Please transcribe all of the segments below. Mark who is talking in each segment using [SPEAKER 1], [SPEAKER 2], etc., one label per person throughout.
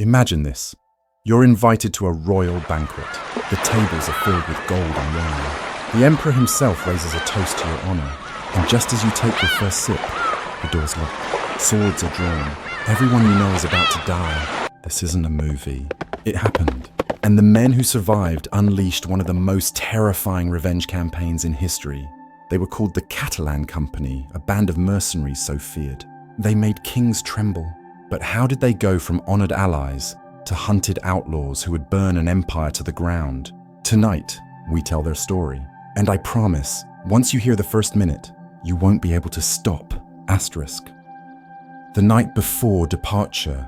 [SPEAKER 1] Imagine this. You're invited to a royal banquet. The tables are filled with gold and wine. The emperor himself raises a toast to your honor. And just as you take your first sip, the doors lock. Swords are drawn. Everyone you know is about to die. This isn't a movie. It happened. And the men who survived unleashed one of the most terrifying revenge campaigns in history. They were called the Catalan Company, a band of mercenaries so feared. They made kings tremble. But how did they go from honored allies to hunted outlaws who would burn an empire to the ground? Tonight, we tell their story. And I promise, once you hear the first minute, you won't be able to stop. Asterisk. The night before departure,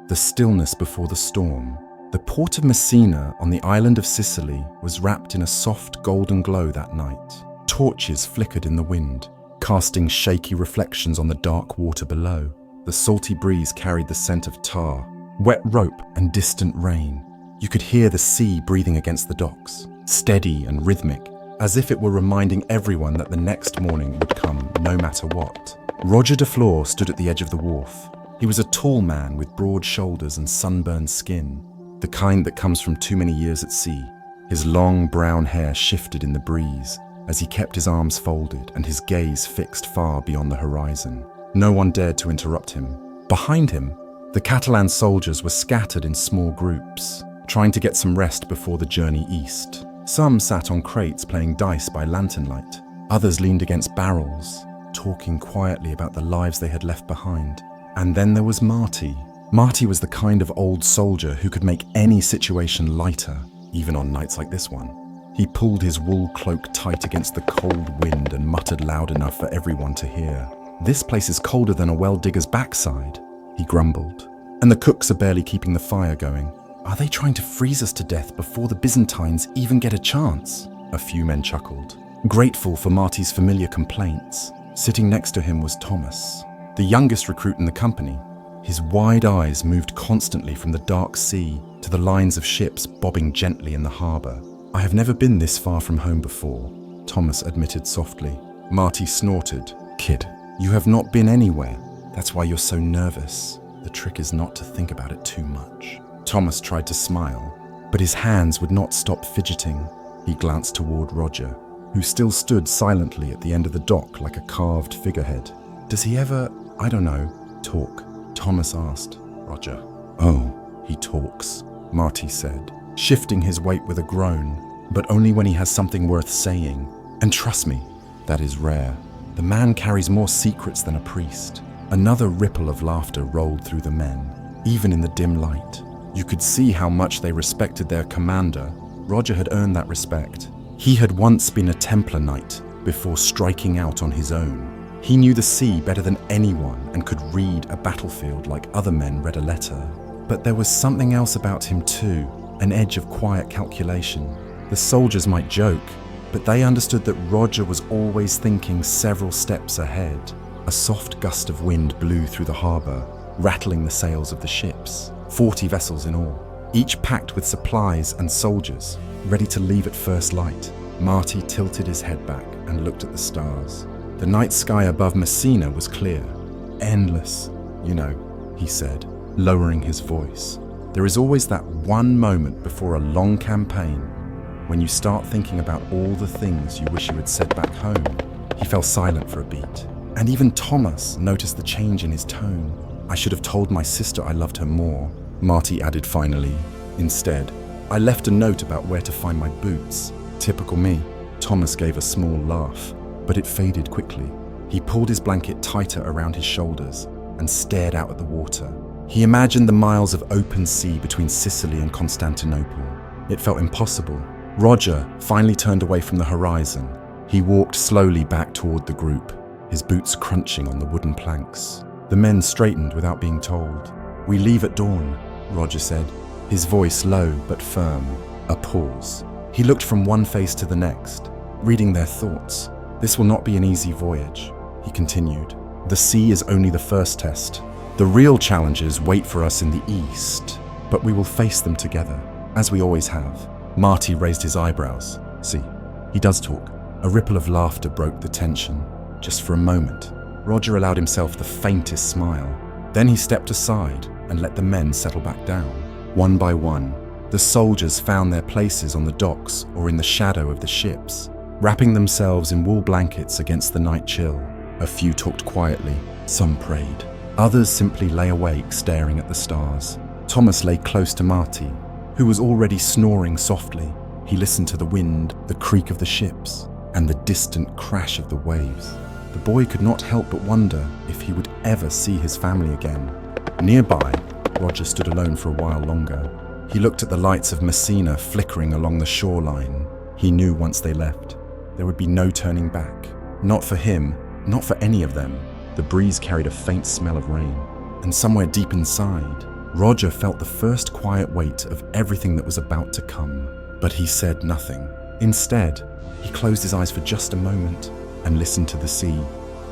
[SPEAKER 1] the stillness before the storm, the port of Messina on the island of Sicily was wrapped in a soft golden glow that night. Torches flickered in the wind, casting shaky reflections on the dark water below. The salty breeze carried the scent of tar, wet rope and distant rain. You could hear the sea breathing against the docks, steady and rhythmic, as if it were reminding everyone that the next morning would come no matter what. Roger de Flor stood at the edge of the wharf. He was a tall man with broad shoulders and sunburned skin, the kind that comes from too many years at sea. His long brown hair shifted in the breeze as he kept his arms folded and his gaze fixed far beyond the horizon. No one dared to interrupt him. Behind him, the Catalan soldiers were scattered in small groups, trying to get some rest before the journey east. Some sat on crates playing dice by lantern light. Others leaned against barrels, talking quietly about the lives they had left behind. And then there was Marty. Marty was the kind of old soldier who could make any situation lighter, even on nights like this one. He pulled his wool cloak tight against the cold wind and muttered loud enough for everyone to hear. "This place is colder than a well-digger's backside," he grumbled. "And the cooks are barely keeping the fire going. Are they trying to freeze us to death before the Byzantines even get a chance?" A few men chuckled, grateful for Marty's familiar complaints. Sitting next to him was Thomas, the youngest recruit in the company. His wide eyes moved constantly from the dark sea to the lines of ships bobbing gently in the harbour. "I have never been this far from home before," Thomas admitted softly. Marty snorted. "Kid, you have not been anywhere. That's why you're so nervous. The trick is not to think about it too much." Thomas tried to smile, but his hands would not stop fidgeting. He glanced toward Roger, who still stood silently at the end of the dock like a carved figurehead. "Does he ever, talk?" Thomas asked. Roger. "Oh, he talks," Marty said, shifting his weight with a groan, "but only when he has something worth saying. And trust me, that is rare. The man carries more secrets than a priest." Another ripple of laughter rolled through the men, even in the dim light. You could see how much they respected their commander. Roger had earned that respect. He had once been a Templar knight before striking out on his own. He knew the sea better than anyone and could read a battlefield like other men read a letter. But there was something else about him too, an edge of quiet calculation. The soldiers might joke, but they understood that Roger was always thinking several steps ahead. A soft gust of wind blew through the harbour, rattling the sails of the ships. 40 vessels in all, each packed with supplies and soldiers, ready to leave at first light. Marty tilted his head back and looked at the stars. The night sky above Messina was clear. "Endless, he said, lowering his voice. "There is always that one moment before a long campaign when you start thinking about all the things you wish you had said back home." He fell silent for a beat, and even Thomas noticed the change in his tone. "I should have told my sister I loved her more," Marty added finally. "Instead, I left a note about where to find my boots." "Typical me." Thomas gave a small laugh, but it faded quickly. He pulled his blanket tighter around his shoulders and stared out at the water. He imagined the miles of open sea between Sicily and Constantinople. It felt impossible. Roger finally turned away from the horizon. He walked slowly back toward the group, his boots crunching on the wooden planks. The men straightened without being told. "We leave at dawn," Roger said, his voice low but firm. A pause. He looked from one face to the next, reading their thoughts. "This will not be an easy voyage," he continued. "The sea is only the first test. The real challenges wait for us in the east, but we will face them together, as we always have." Marty raised his eyebrows. "See, he does talk." A ripple of laughter broke the tension. Just for a moment, Roger allowed himself the faintest smile. Then he stepped aside, and let the men settle back down. One by one, the soldiers found their places on the docks or in the shadow of the ships, wrapping themselves in wool blankets against the night chill. A few talked quietly, some prayed. Others simply lay awake staring at the stars. Thomas lay close to Marty, who was already snoring softly. He listened to the wind, the creak of the ships, and the distant crash of the waves. The boy could not help but wonder if he would ever see his family again. Nearby, Roger stood alone for a while longer. He looked at the lights of Messina flickering along the shoreline. He knew once they left, there would be no turning back. Not for him, not for any of them. The breeze carried a faint smell of rain, and somewhere deep inside, Roger felt the first quiet weight of everything that was about to come. But he said nothing. Instead, he closed his eyes for just a moment and listened to the sea.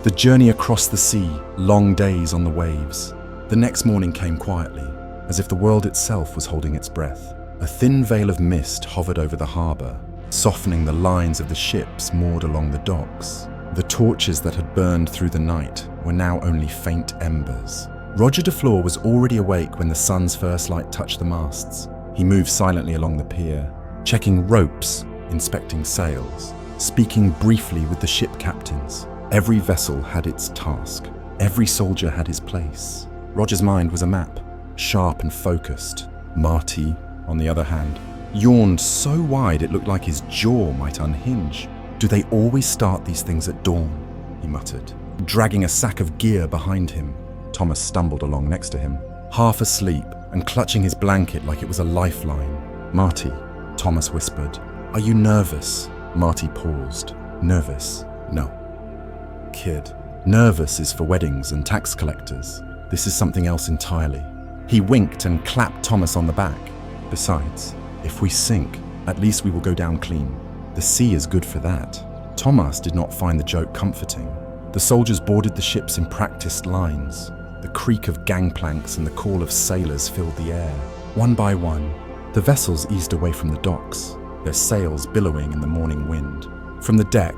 [SPEAKER 1] The journey across the sea, long days on the waves. The next morning came quietly, as if the world itself was holding its breath. A thin veil of mist hovered over the harbour, softening the lines of the ships moored along the docks. The torches that had burned through the night were now only faint embers. Roger de Fleur was already awake when the sun's first light touched the masts. He moved silently along the pier, checking ropes, inspecting sails, speaking briefly with the ship captains. Every vessel had its task. Every soldier had his place. Roger's mind was a map, sharp and focused. Marty, on the other hand, yawned so wide it looked like his jaw might unhinge. "Do they always start these things at dawn?" he muttered, dragging a sack of gear behind him. Thomas stumbled along next to him, half asleep and clutching his blanket like it was a lifeline. "Marty," Thomas whispered. "Are you nervous?" Marty paused. "Nervous? No." "Kid, nervous is for weddings and tax collectors. This is something else entirely." He winked and clapped Thomas on the back. "Besides, if we sink, at least we will go down clean. The sea is good for that." Thomas did not find the joke comforting. The soldiers boarded the ships in practiced lines. The creak of gangplanks and the call of sailors filled the air. One by one, the vessels eased away from the docks, their sails billowing in the morning wind. From the deck,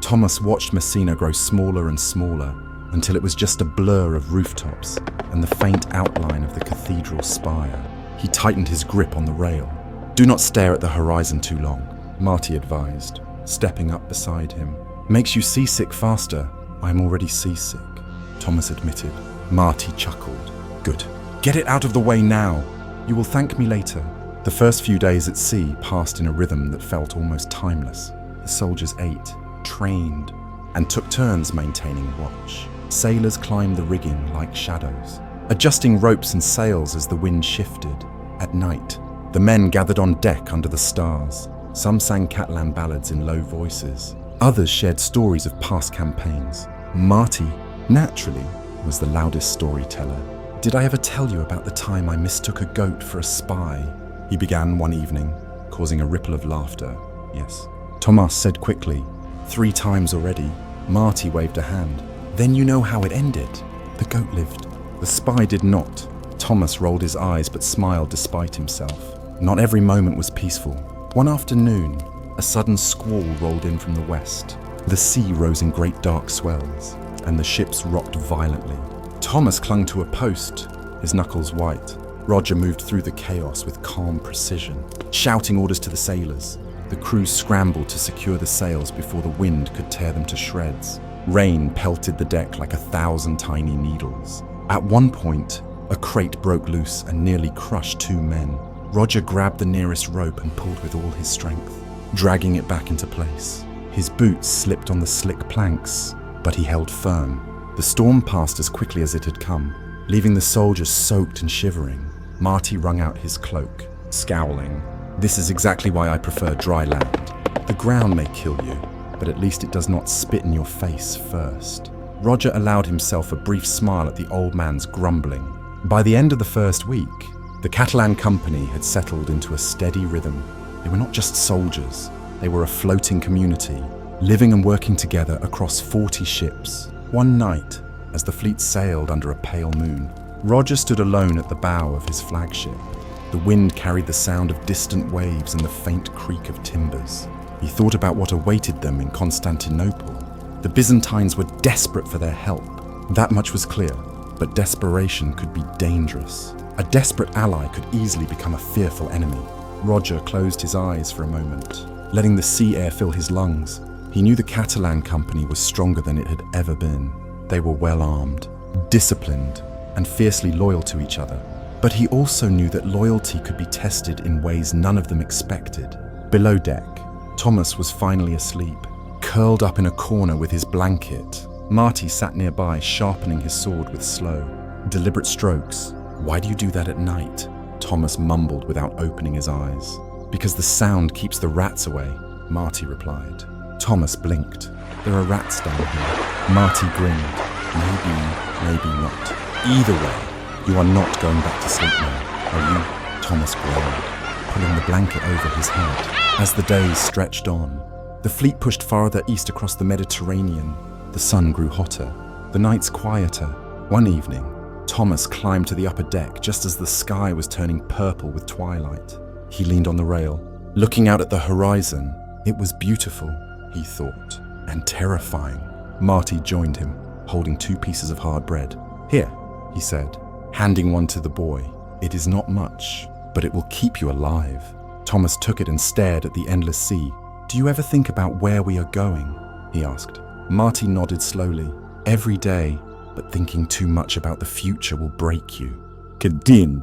[SPEAKER 1] Thomas watched Messina grow smaller and smaller until it was just a blur of rooftops and the faint outline of the cathedral spire. He tightened his grip on the rail. "Do not stare at the horizon too long," Marty advised, stepping up beside him. "Makes you seasick faster." "I am already seasick," Thomas admitted. Marty chuckled. "Good. Get it out of the way now. You will thank me later." The first few days at sea passed in a rhythm that felt almost timeless. The soldiers ate, trained, and took turns maintaining watch. Sailors climbed the rigging like shadows, adjusting ropes and sails as the wind shifted. At night, the men gathered on deck under the stars. Some sang Catalan ballads in low voices. Others shared stories of past campaigns. Marty, naturally, was the loudest storyteller. "Did I ever tell you about the time I mistook a goat for a spy?" he began one evening, causing a ripple of laughter. "Yes," Thomas said quickly. "3 times already." Marty waved a hand. "Then you know how it ended." "The goat lived." "The spy did not." Thomas rolled his eyes but smiled despite himself. Not every moment was peaceful. One afternoon, a sudden squall rolled in from the west. The sea rose in great dark swells, and the ships rocked violently. Thomas clung to a post, his knuckles white. Roger moved through the chaos with calm precision, shouting orders to the sailors. The crew scrambled to secure the sails before the wind could tear them to shreds. Rain pelted the deck like 1,000 tiny needles. At one point, a crate broke loose and nearly crushed 2 men. Roger grabbed the nearest rope and pulled with all his strength, dragging it back into place. His boots slipped on the slick planks, but he held firm. The storm passed as quickly as it had come, leaving the soldiers soaked and shivering. Marty wrung out his cloak, scowling. "This is exactly why I prefer dry land. The ground may kill you, but at least it does not spit in your face first." Roger allowed himself a brief smile at the old man's grumbling. By the end of the first week, the Catalan Company had settled into a steady rhythm. They were not just soldiers, they were a floating community, living and working together across 40 ships. One night, as the fleet sailed under a pale moon, Roger stood alone at the bow of his flagship. The wind carried the sound of distant waves and the faint creak of timbers. He thought about what awaited them in Constantinople. The Byzantines were desperate for their help. That much was clear, but desperation could be dangerous. A desperate ally could easily become a fearful enemy. Roger closed his eyes for a moment, letting the sea air fill his lungs. He knew the Catalan Company was stronger than it had ever been. They were well armed, disciplined, and fiercely loyal to each other. But he also knew that loyalty could be tested in ways none of them expected. Below deck, Thomas was finally asleep, curled up in a corner with his blanket. Marty sat nearby, sharpening his sword with slow, deliberate strokes. "Why do you do that at night?" Thomas mumbled without opening his eyes. "Because the sound keeps the rats away," Marty replied. Thomas blinked. "There are rats down here." Marty grinned. Maybe not. "Either way, you are not going back to sleep now, are you?" Thomas growled, pulling the blanket over his head. As the days stretched on, the fleet pushed farther east across the Mediterranean. The sun grew hotter, the nights quieter. One evening, Thomas climbed to the upper deck just as the sky was turning purple with twilight. He leaned on the rail, looking out at the horizon. It was beautiful, he thought, and terrifying. Marty joined him, holding 2 pieces of hard bread. "Here," he said, handing one to the boy. "It is not much, but it will keep you alive." Thomas took it and stared at the endless sea. "Do you ever think about where we are going?" he asked. Marty nodded slowly. "Every day, but thinking too much about the future will break you." "Kedin."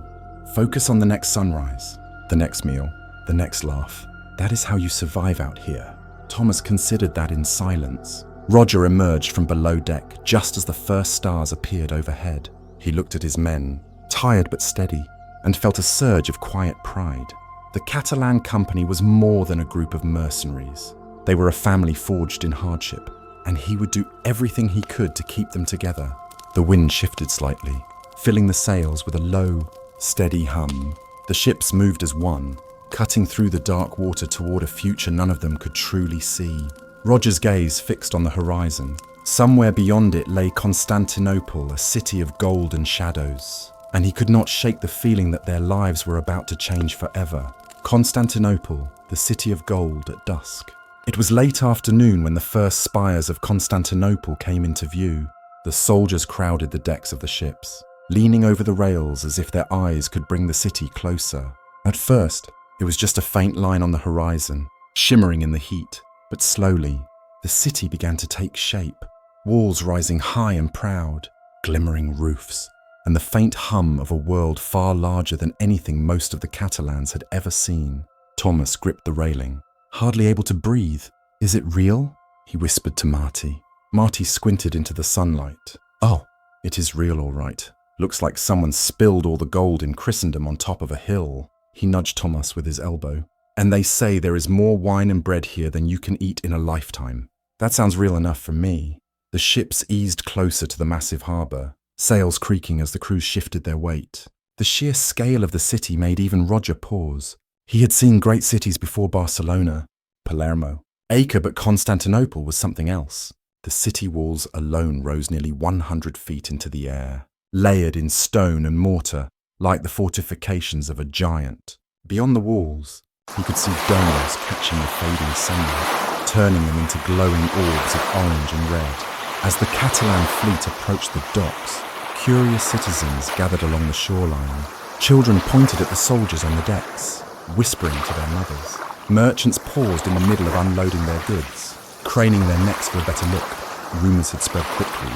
[SPEAKER 1] Focus on the next sunrise, the next meal, the next laugh. That is how you survive out here. Thomas considered that in silence. Roger emerged from below deck just as the first stars appeared overhead. He looked at his men, tired but steady, and felt a surge of quiet pride. The Catalan Company was more than a group of mercenaries. They were a family forged in hardship, and he would do everything he could to keep them together. The wind shifted slightly, filling the sails with a low, steady hum. The ships moved as one, cutting through the dark water toward a future none of them could truly see. Roger's gaze fixed on the horizon. Somewhere beyond it lay Constantinople, a city of gold and shadows, and he could not shake the feeling that their lives were about to change forever. Constantinople, the city of gold at dusk. It was late afternoon when the first spires of Constantinople came into view. The soldiers crowded the decks of the ships, leaning over the rails as if their eyes could bring the city closer. At first, it was just a faint line on the horizon, shimmering in the heat. But slowly, the city began to take shape, walls rising high and proud, glimmering roofs, and the faint hum of a world far larger than anything most of the Catalans had ever seen. Thomas gripped the railing, hardly able to breathe. "Is it real?" he whispered to Marty. Marty squinted into the sunlight. "Oh, it is real all right. Looks like someone spilled all the gold in Christendom on top of a hill." He nudged Thomas with his elbow. "And they say there is more wine and bread here than you can eat in a lifetime." That sounds real enough for me. The ships eased closer to the massive harbour, sails creaking as the crews shifted their weight. The sheer scale of the city made even Roger pause. He had seen great cities before Barcelona, Palermo, Acre, but Constantinople was something else. The city walls alone rose nearly 100 feet into the air, layered in stone and mortar, like the fortifications of a giant. Beyond the walls, he could see domes catching the fading sunlight, turning them into glowing orbs of orange and red. As the Catalan fleet approached the docks, curious citizens gathered along the shoreline. Children pointed at the soldiers on the decks, whispering to their mothers. Merchants paused in the middle of unloading their goods, craning their necks for a better look. Rumours had spread quickly.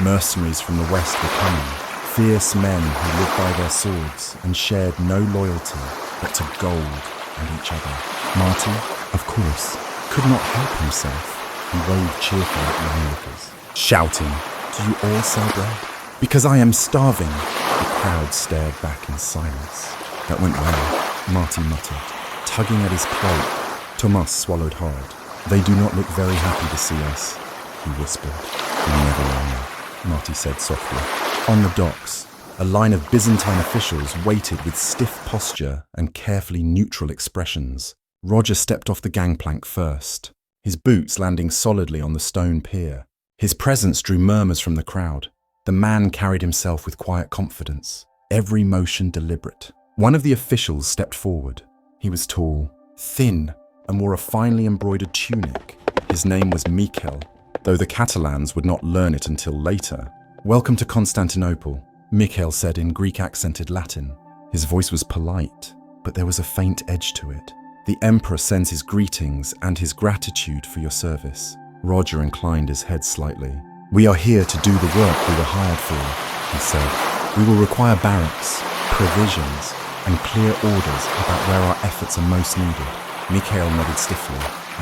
[SPEAKER 1] Mercenaries from the west were coming, fierce men who lived by their swords and shared no loyalty but to gold and each other. Marty, of course, could not help himself. He waved cheerfully at the onlookers, shouting, "Do you all sell bread?" "Because I am starving." The crowd stared back in silence. "That went well," Marty muttered, tugging at his cloak. Thomas swallowed hard. "They do not look very happy to see us," he whispered. "We never are," Marty said softly. On the docks, a line of Byzantine officials waited with stiff posture and carefully neutral expressions. Roger stepped off the gangplank first, his boots landing solidly on the stone pier. His presence drew murmurs from the crowd. The man carried himself with quiet confidence, every motion deliberate. One of the officials stepped forward. He was tall, thin, and wore a finely embroidered tunic. His name was Miquel, though the Catalans would not learn it until later. "Welcome to Constantinople," Miquel said in Greek-accented Latin. His voice was polite, but there was a faint edge to it. "The Emperor sends his greetings and his gratitude for your service." Roger inclined his head slightly. "We are here to do the work we were hired for," he said. "We will require barracks, provisions, and clear orders about where our efforts are most needed." Mikhail nodded stiffly.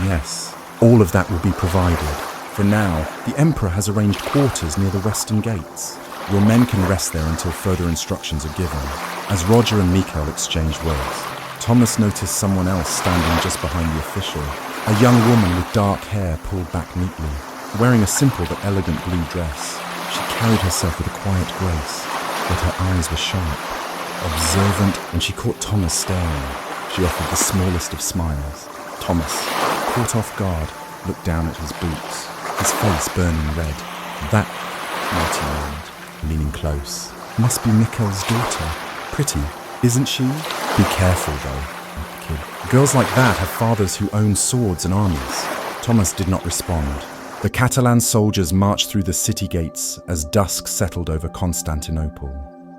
[SPEAKER 1] "Yes, all of that will be provided. For now, the Emperor has arranged quarters near the western gates. Your men can rest there until further instructions are given." As Roger and Mikhail exchanged words, Thomas noticed someone else standing just behind the official. A young woman with dark hair pulled back neatly, wearing a simple but elegant blue dress. She carried herself with a quiet grace, but her eyes were sharp, observant, and she caught Thomas staring. She offered the smallest of smiles. Thomas, caught off guard, looked down at his boots, his face burning red. "That," Marty murmured, leaning close, "must be Mikhail's daughter. Pretty, isn't she? Be careful, though, kid. Girls like that have fathers who own swords and armies." Thomas did not respond. The Catalan soldiers marched through the city gates as dusk settled over Constantinople.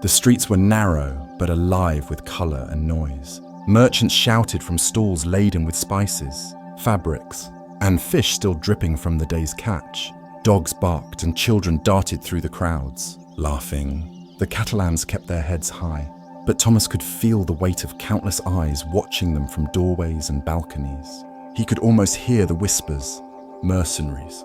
[SPEAKER 1] The streets were narrow, but alive with colour and noise. Merchants shouted from stalls laden with spices, fabrics, and fish still dripping from the day's catch. Dogs barked and children darted through the crowds, laughing. The Catalans kept their heads high, but Thomas could feel the weight of countless eyes watching them from doorways and balconies. He could almost hear the whispers. Mercenaries,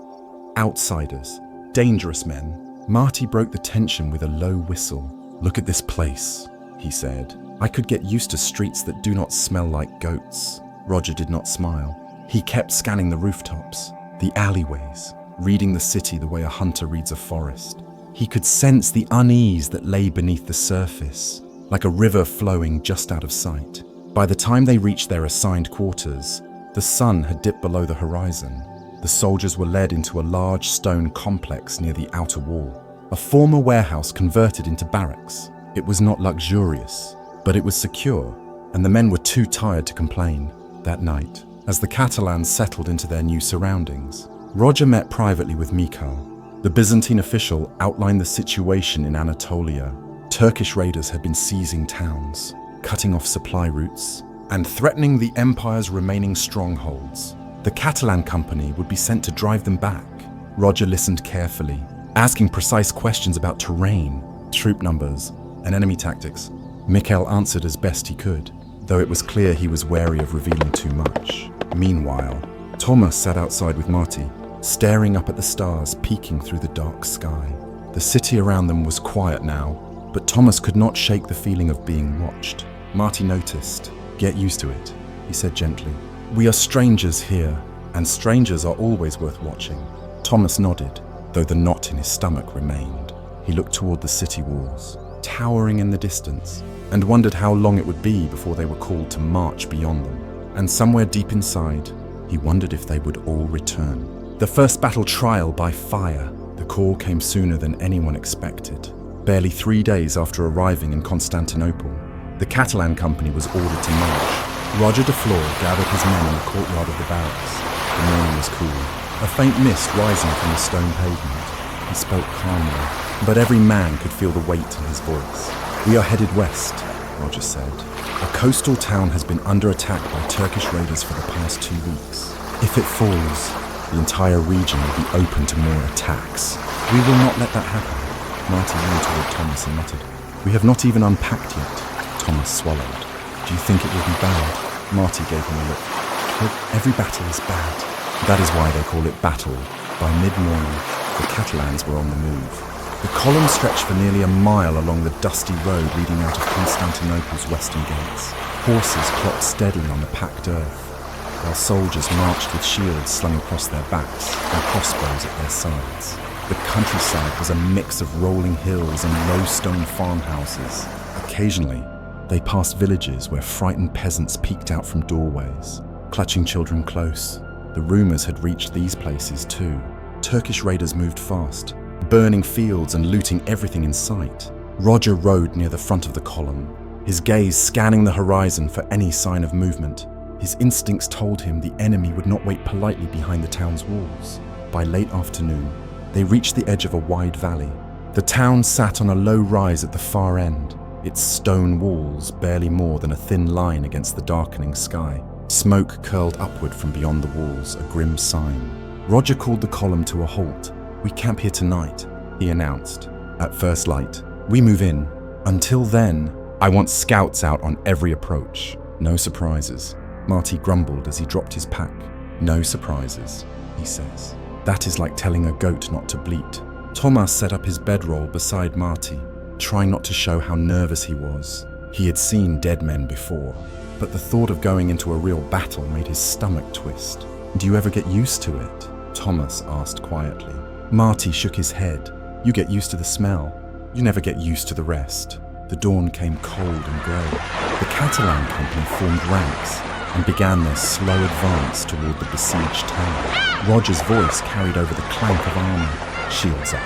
[SPEAKER 1] outsiders, dangerous men. Marty broke the tension with a low whistle. "Look at this place," he said. "I could get used to streets that do not smell like goats." Roger did not smile. He kept scanning the rooftops, the alleyways, reading the city the way a hunter reads a forest. He could sense the unease that lay beneath the surface, like a river flowing just out of sight. By the time they reached their assigned quarters, the sun had dipped below the horizon. The soldiers were led into a large stone complex near the outer wall, a former warehouse converted into barracks. It was not luxurious, but it was secure, and the men were too tired to complain. That night, as the Catalans settled into their new surroundings, Roger met privately with Mikhail. The Byzantine official outlined the situation in Anatolia. Turkish raiders had been seizing towns, cutting off supply routes, and threatening the empire's remaining strongholds. The Catalan Company would be sent to drive them back. Roger listened carefully, asking precise questions about terrain, troop numbers, and enemy tactics. Mikhail answered as best he could, though it was clear he was wary of revealing too much. Meanwhile, Thomas sat outside with Marty, staring up at the stars peeking through the dark sky. The city around them was quiet now, but Thomas could not shake the feeling of being watched. Marty noticed. "Get used to it," he said gently. "We are strangers here, and strangers are always worth watching." Thomas nodded, though the knot in his stomach remained. He looked toward the city walls, towering in the distance, and wondered how long it would be before they were called to march beyond them. And somewhere deep inside, he wondered if they would all return. The first battle trial by fire. The call came sooner than anyone expected. Barely 3 days after arriving in Constantinople, the Catalan Company was ordered to march. Roger de Flor gathered his men in the courtyard of the barracks. The morning was cool, a faint mist rising from the stone pavement. He spoke calmly, but every man could feel the weight in his voice. "We are headed west," Roger said. "A coastal town has been under attack by Turkish raiders for the past 2 weeks. If it falls, the entire region will be open to more attacks. We will not let that happen." Marty leaned toward Thomas and muttered, "We have not even unpacked yet." Thomas swallowed. "Do you think it will be bad?" Marty gave him a look. "Kid, every battle is bad. That is why they call it battle." By mid-morning, the Catalans were on the move. The column stretched for nearly a mile along the dusty road leading out of Constantinople's western gates. Horses clocked steadily on the packed earth, while soldiers marched with shields slung across their backs and crossbows at their sides. The countryside was a mix of rolling hills and low stone farmhouses. Occasionally, they passed villages where frightened peasants peeked out from doorways, clutching children close. The rumors had reached these places too. Turkish raiders moved fast, burning fields and looting everything in sight. Roger rode near the front of the column, his gaze scanning the horizon for any sign of movement. His instincts told him the enemy would not wait politely behind the town's walls. By late afternoon, they reached the edge of a wide valley. The town sat on a low rise at the far end, its stone walls barely more than a thin line against the darkening sky. Smoke curled upward from beyond the walls, a grim sign. Roger called the column to a halt. "We camp here tonight," he announced. "At first light. We move in. Until then, I want scouts out on every approach. No surprises." Marty grumbled as he dropped his pack. "No surprises," he says. "That is like telling a goat not to bleat." Thomas set up his bedroll beside Marty, trying not to show how nervous he was. He had seen dead men before, but the thought of going into a real battle made his stomach twist. "Do you ever get used to it?" Thomas asked quietly. Marty shook his head. "You get used to the smell. You never get used to the rest." The dawn came cold and grey. The Catalan Company formed ranks and began their slow advance toward the besieged town. Roger's voice carried over the clank of armor. Shields up,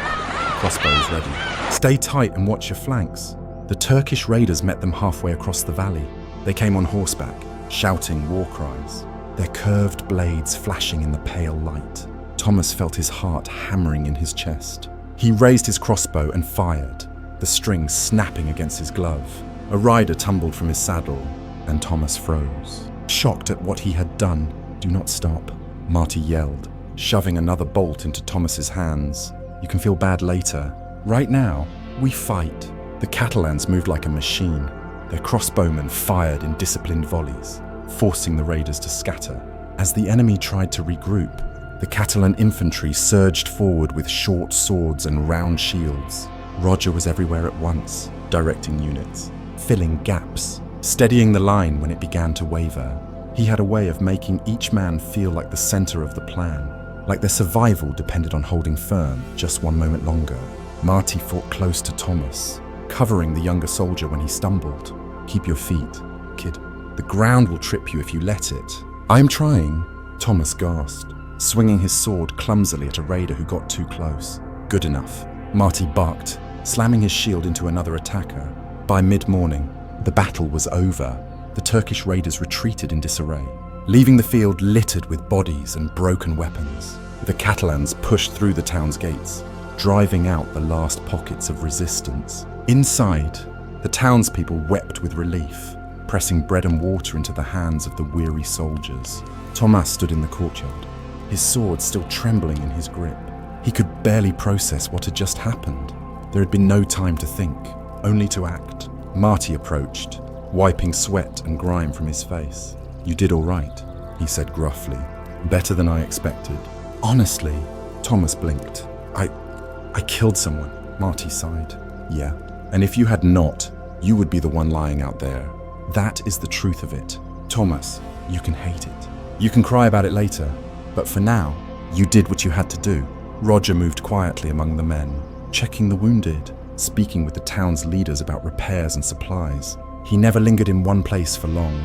[SPEAKER 1] crossbows ready. "Stay tight and watch your flanks." The Turkish raiders met them halfway across the valley. They came on horseback, shouting war cries, their curved blades flashing in the pale light. Thomas felt his heart hammering in his chest. He raised his crossbow and fired, the string snapping against his glove. A rider tumbled from his saddle, and Thomas froze. Shocked at what he had done. "Do not stop," Marty yelled, shoving another bolt into Thomas's hands. "You can feel bad later. Right now, we fight." The Catalans moved like a machine. Their crossbowmen fired in disciplined volleys, forcing the raiders to scatter. As the enemy tried to regroup, the Catalan infantry surged forward with short swords and round shields. Roger was everywhere at once, directing units, filling gaps, steadying the line when it began to waver. He had a way of making each man feel like the center of the plan, like their survival depended on holding firm just one moment longer. Marty fought close to Thomas, covering the younger soldier when he stumbled. "Keep your feet, kid. The ground will trip you if you let it." "I'm trying," Thomas gasped, swinging his sword clumsily at a raider who got too close. "Good enough," Marty barked, slamming his shield into another attacker. By mid-morning, the battle was over. The Turkish raiders retreated in disarray, leaving the field littered with bodies and broken weapons. The Catalans pushed through the town's gates, driving out the last pockets of resistance. Inside, the townspeople wept with relief, pressing bread and water into the hands of the weary soldiers. Thomas stood in the courtyard, his sword still trembling in his grip. He could barely process what had just happened. There had been no time to think, only to act. Marty approached, wiping sweat and grime from his face. "You did all right," he said gruffly. "Better than I expected." "Honestly," Thomas blinked. I killed someone," Marty sighed. "Yeah, and if you had not, you would be the one lying out there. That is the truth of it. Thomas, you can hate it. You can cry about it later, but for now, you did what you had to do." Roger moved quietly among the men, checking the wounded, speaking with the town's leaders about repairs and supplies. He never lingered in one place for long.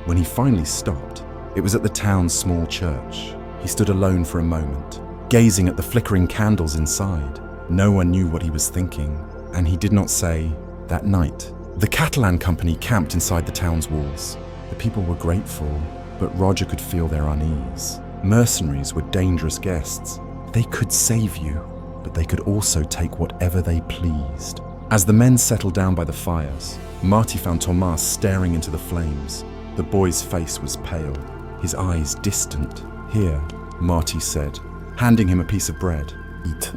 [SPEAKER 1] When he finally stopped, it was at the town's small church. He stood alone for a moment, gazing at the flickering candles inside. No one knew what he was thinking, and he did not say, that night. The Catalan Company camped inside the town's walls. The people were grateful, but Roger could feel their unease. Mercenaries were dangerous guests. They could save you, but they could also take whatever they pleased. As the men settled down by the fires, Marty found Thomas staring into the flames. The boy's face was pale, his eyes distant. "Here," Marty said, handing him a piece of bread. "Eat.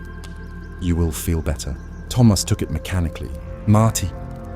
[SPEAKER 1] You will feel better." Thomas took it mechanically. "Marty,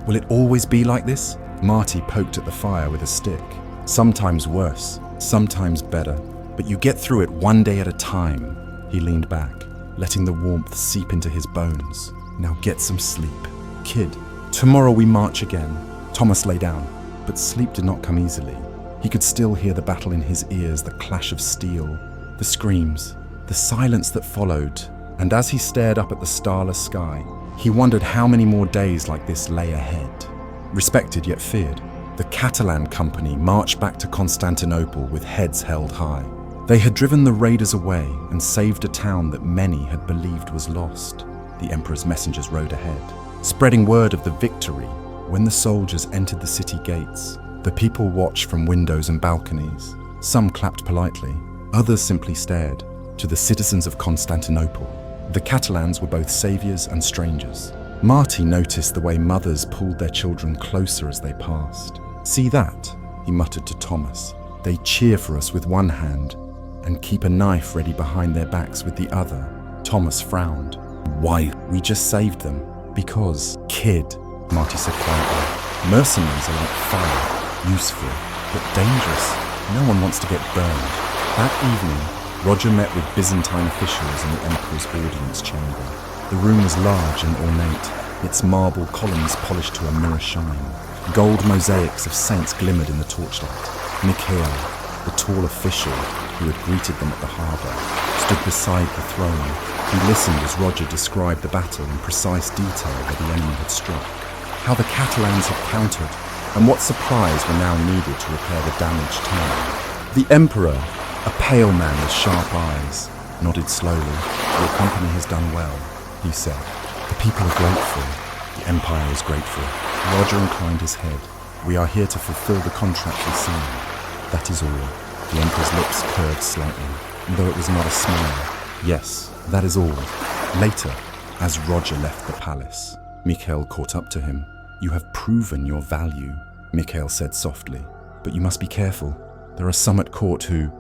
[SPEAKER 1] will it always be like this?" Marty poked at the fire with a stick. "Sometimes worse, sometimes better, but you get through it one day at a time." He leaned back, letting the warmth seep into his bones. "Now get some sleep. Kid, tomorrow we march again." Thomas lay down, but sleep did not come easily. He could still hear the battle in his ears, the clash of steel, the screams, the silence that followed. And as he stared up at the starless sky, he wondered how many more days like this lay ahead. Respected yet feared, the Catalan Company marched back to Constantinople with heads held high. They had driven the raiders away and saved a town that many had believed was lost. The emperor's messengers rode ahead, spreading word of the victory. When the soldiers entered the city gates, the people watched from windows and balconies. Some clapped politely, others simply stared. To the citizens of Constantinople, the Catalans were both saviors and strangers. Marty noticed the way mothers pulled their children closer as they passed. "See that?" he muttered to Thomas. "They cheer for us with one hand and keep a knife ready behind their backs with the other." Thomas frowned. "Why? We just saved them." "Because, kid," Marty said quietly, "mercenaries are like fire, useful, but dangerous. No one wants to get burned." That evening, Roger met with Byzantine officials in the Emperor's audience chamber. The room was large and ornate, its marble columns polished to a mirror shine. Gold mosaics of saints glimmered in the torchlight. Mikhail, the tall official who had greeted them at the harbour, stood beside the throne. He listened as Roger described the battle in precise detail where the enemy had struck, how the Catalans had countered, and what supplies were now needed to repair the damaged town. The Emperor, a pale man with sharp eyes, nodded slowly. "Your company has done well," he said. "The people are grateful. The Empire is grateful." Roger inclined his head. "We are here to fulfill the contract we signed. That is all." The Emperor's lips curved slightly, though it was not a smile. "Yes, that is all." Later, as Roger left the palace, Mikhail caught up to him. "You have proven your value," Mikhail said softly. "But you must be careful. There are some at court who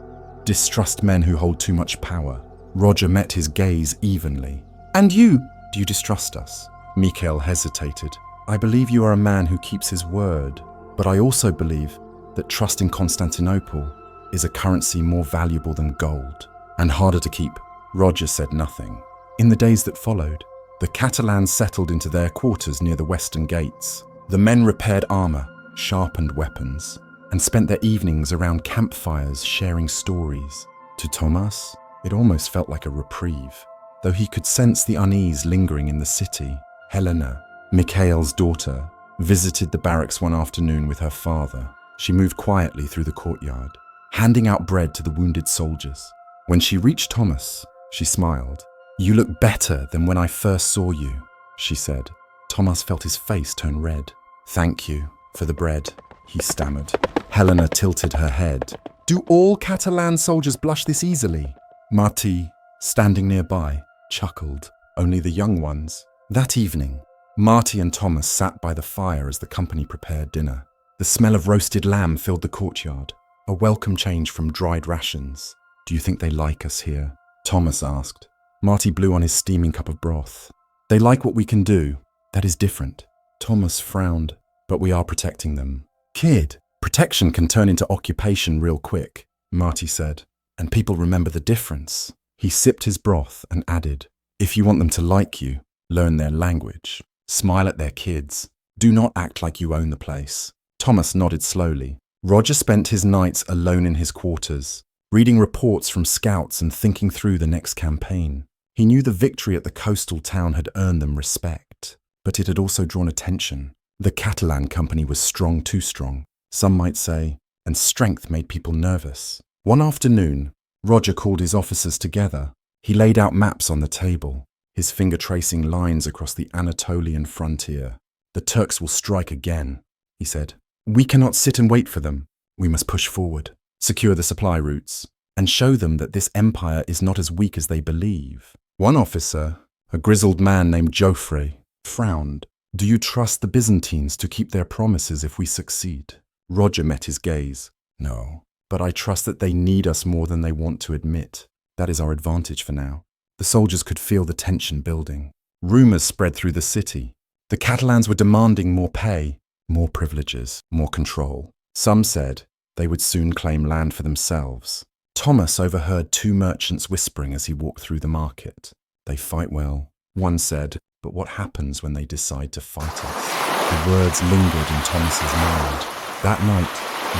[SPEAKER 1] distrust men who hold too much power." Roger met his gaze evenly. "And you? Do you distrust us?" Mikhail hesitated. "I believe you are a man who keeps his word, but I also believe that trust in Constantinople is a currency more valuable than gold, and harder to keep." Roger said nothing. In the days that followed, the Catalans settled into their quarters near the western gates. The men repaired armor, sharpened weapons, and spent their evenings around campfires sharing stories. To Thomas, it almost felt like a reprieve, though he could sense the unease lingering in the city. Helena, Mikhail's daughter, visited the barracks one afternoon with her father. She moved quietly through the courtyard, handing out bread to the wounded soldiers. When she reached Thomas, she smiled. "You look better than when I first saw you," she said. Thomas felt his face turn red. "Thank you for the bread," he stammered. Helena tilted her head. "Do all Catalan soldiers blush this easily?" Marty, standing nearby, chuckled. "Only the young ones." That evening, Marty and Thomas sat by the fire as the company prepared dinner. The smell of roasted lamb filled the courtyard, a welcome change from dried rations. "Do you think they like us here?" Thomas asked. Marty blew on his steaming cup of broth. "They like what we can do. That is different." Thomas frowned. "But we are protecting them." "Kid, protection can turn into occupation real quick," Marty said. "And people remember the difference." He sipped his broth and added, "If you want them to like you, learn their language. Smile at their kids. Do not act like you own the place." Thomas nodded slowly. Roger spent his nights alone in his quarters, reading reports from scouts and thinking through the next campaign. He knew the victory at the coastal town had earned them respect, but it had also drawn attention. The Catalan Company was strong, too strong, some might say, and strength made people nervous. One afternoon, Roger called his officers together. He laid out maps on the table, his finger tracing lines across the Anatolian frontier. "The Turks will strike again," he said. "We cannot sit and wait for them. We must push forward, secure the supply routes, and show them that this empire is not as weak as they believe." One officer, a grizzled man named Joffre, frowned. "Do you trust the Byzantines to keep their promises if we succeed?" Roger met his gaze. "No, but I trust that they need us more than they want to admit. That is our advantage for now." The soldiers could feel the tension building. Rumors spread through the city. The Catalans were demanding more pay, more privileges, more control. Some said they would soon claim land for themselves. Thomas overheard two merchants whispering as he walked through the market. "They fight well," one said, "but what happens when they decide to fight us?" The words lingered in Thomas's mind. That night,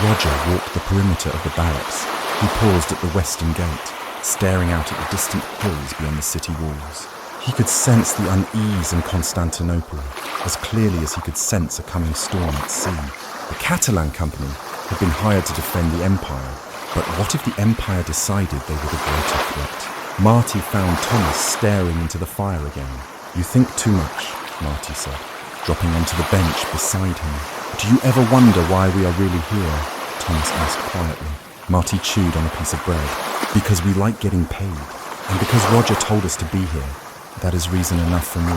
[SPEAKER 1] Roger walked the perimeter of the barracks. He paused at the western gate, staring out at the distant hills beyond the city walls. He could sense the unease in Constantinople as clearly as he could sense a coming storm at sea. The Catalan Company had been hired to defend the empire, but what if the empire decided they were the greater threat? Marty found Thomas staring into the fire again. "You think too much," Marty said, dropping onto the bench beside him. "Do you ever wonder why we are really here?" Thomas asked quietly. Marty chewed on a piece of bread. "Because we like getting paid, and because Roger told us to be here. That is reason enough for me."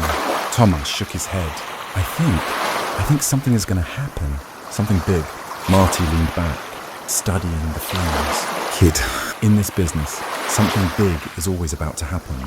[SPEAKER 1] Thomas shook his head. I think something is going to happen. Something big. Marty leaned back, studying the flames. Kid, in this business, something big is always about to happen.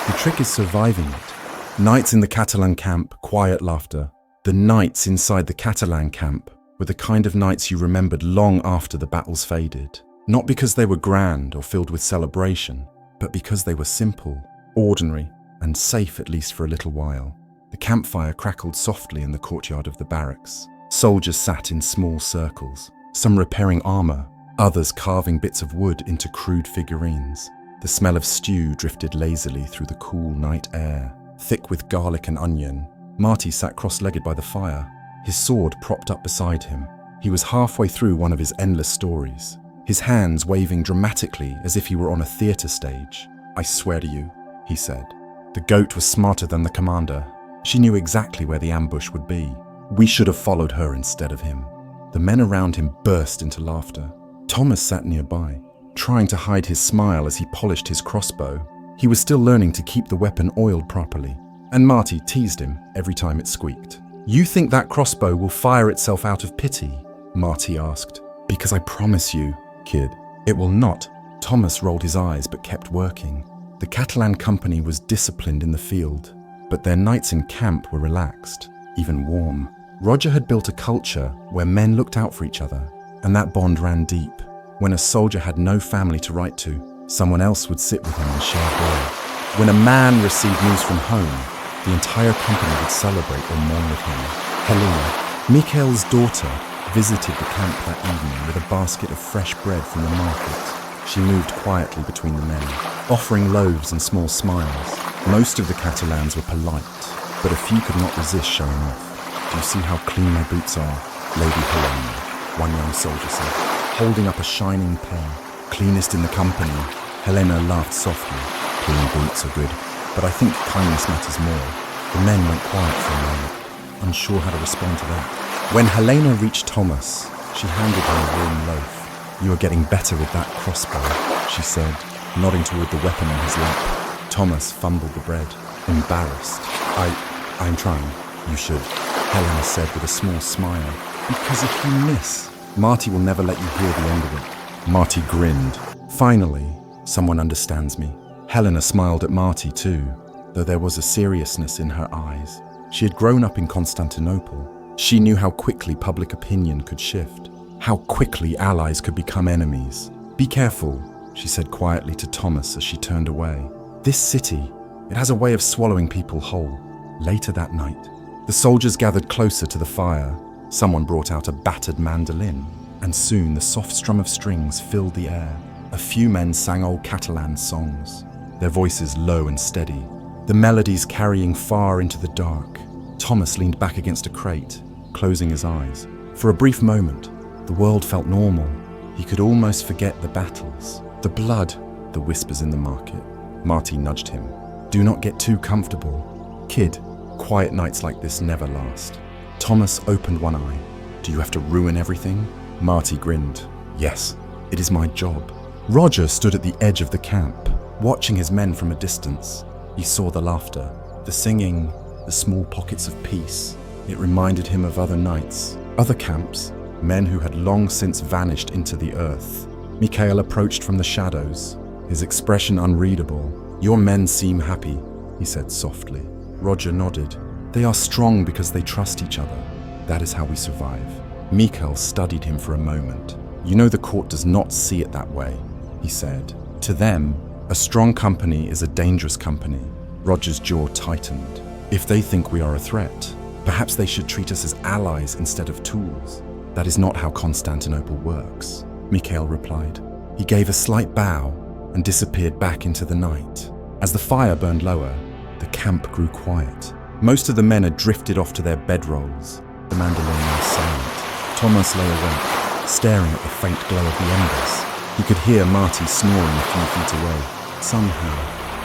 [SPEAKER 1] The trick is surviving it. Nights in the Catalan camp, quiet laughter. The nights inside the Catalan camp were the kind of nights you remembered long after the battles faded. Not because they were grand or filled with celebration, but because they were simple, ordinary, and safe at least for a little while. The campfire crackled softly in the courtyard of the barracks. Soldiers sat in small circles, some repairing armor, others carving bits of wood into crude figurines. The smell of stew drifted lazily through the cool night air, thick with garlic and onion. Marty sat cross-legged by the fire, his sword propped up beside him. He was halfway through one of his endless stories, his hands waving dramatically as if he were on a theatre stage. "I swear to you," he said. The goat was smarter than the commander. She knew exactly where the ambush would be. We should have followed her instead of him. The men around him burst into laughter. Thomas sat nearby, trying to hide his smile as he polished his crossbow. He was still learning to keep the weapon oiled properly, and Marty teased him every time it squeaked. "You think that crossbow will fire itself out of pity?" Marty asked. "Because I promise you, kid, it will not." Thomas rolled his eyes but kept working. The Catalan Company was disciplined in the field, but their nights in camp were relaxed, even warm. Roger had built a culture where men looked out for each other, and that bond ran deep. When a soldier had no family to write to, someone else would sit with him and share bread. When a man received news from home, the entire company would celebrate or mourn with him. Helena, Mikhail's daughter, visited the camp that evening with a basket of fresh bread from the market. She moved quietly between the men, offering loaves and small smiles. Most of the Catalans were polite, but a few could not resist showing off. "Do you see how clean my boots are, Lady Helena?" one young soldier said, holding up a shining pair. "Cleanest in the company." Helena laughed softly. "Clean boots are good, but I think kindness matters more." The men went quiet for a moment, unsure how to respond to that. When Helena reached Thomas, she handed him a warm loaf. "You are getting better with that crossbow," she said, nodding toward the weapon in his lap. Thomas fumbled the bread, embarrassed. I'm trying." "You should," Helena said with a small smile. "Because if you miss, Marty will never let you hear the end of it." Marty grinned. "Finally, someone understands me." Helena smiled at Marty too, though there was a seriousness in her eyes. She had grown up in Constantinople. She knew how quickly public opinion could shift, how quickly allies could become enemies. "Be careful," she said quietly to Thomas as she turned away. "This city, it has a way of swallowing people whole." Later that night, the soldiers gathered closer to the fire. Someone brought out a battered mandolin, and soon the soft strum of strings filled the air. A few men sang old Catalan songs, their voices low and steady, the melodies carrying far into the dark. Thomas leaned back against a crate, closing his eyes. For a brief moment, the world felt normal. He could almost forget the battles, the blood, the whispers in the market. Marty nudged him. "Do not get too comfortable. Kid, quiet nights like this never last." Thomas opened one eye. "Do you have to ruin everything?" Marty grinned. "Yes, it is my job." Roger stood at the edge of the camp, watching his men from a distance. He saw the laughter, the singing, the small pockets of peace. It reminded him of other nights, other camps, men who had long since vanished into the earth. Mikhail approached from the shadows, his expression unreadable. "Your men seem happy," he said softly. Roger nodded. "They are strong because they trust each other. That is how we survive." Mikhail studied him for a moment. "You know the court does not see it that way," he said. "To them, a strong company is a dangerous company." Roger's jaw tightened. "If they think we are a threat, perhaps they should treat us as allies instead of tools." "That is not how Constantinople works," Mikhail replied. He gave a slight bow and disappeared back into the night. As the fire burned lower, the camp grew quiet. Most of the men had drifted off to their bedrolls. The mandolin was silent. Thomas lay awake, staring at the faint glow of the embers. He could hear Marty snoring a few feet away. Somehow,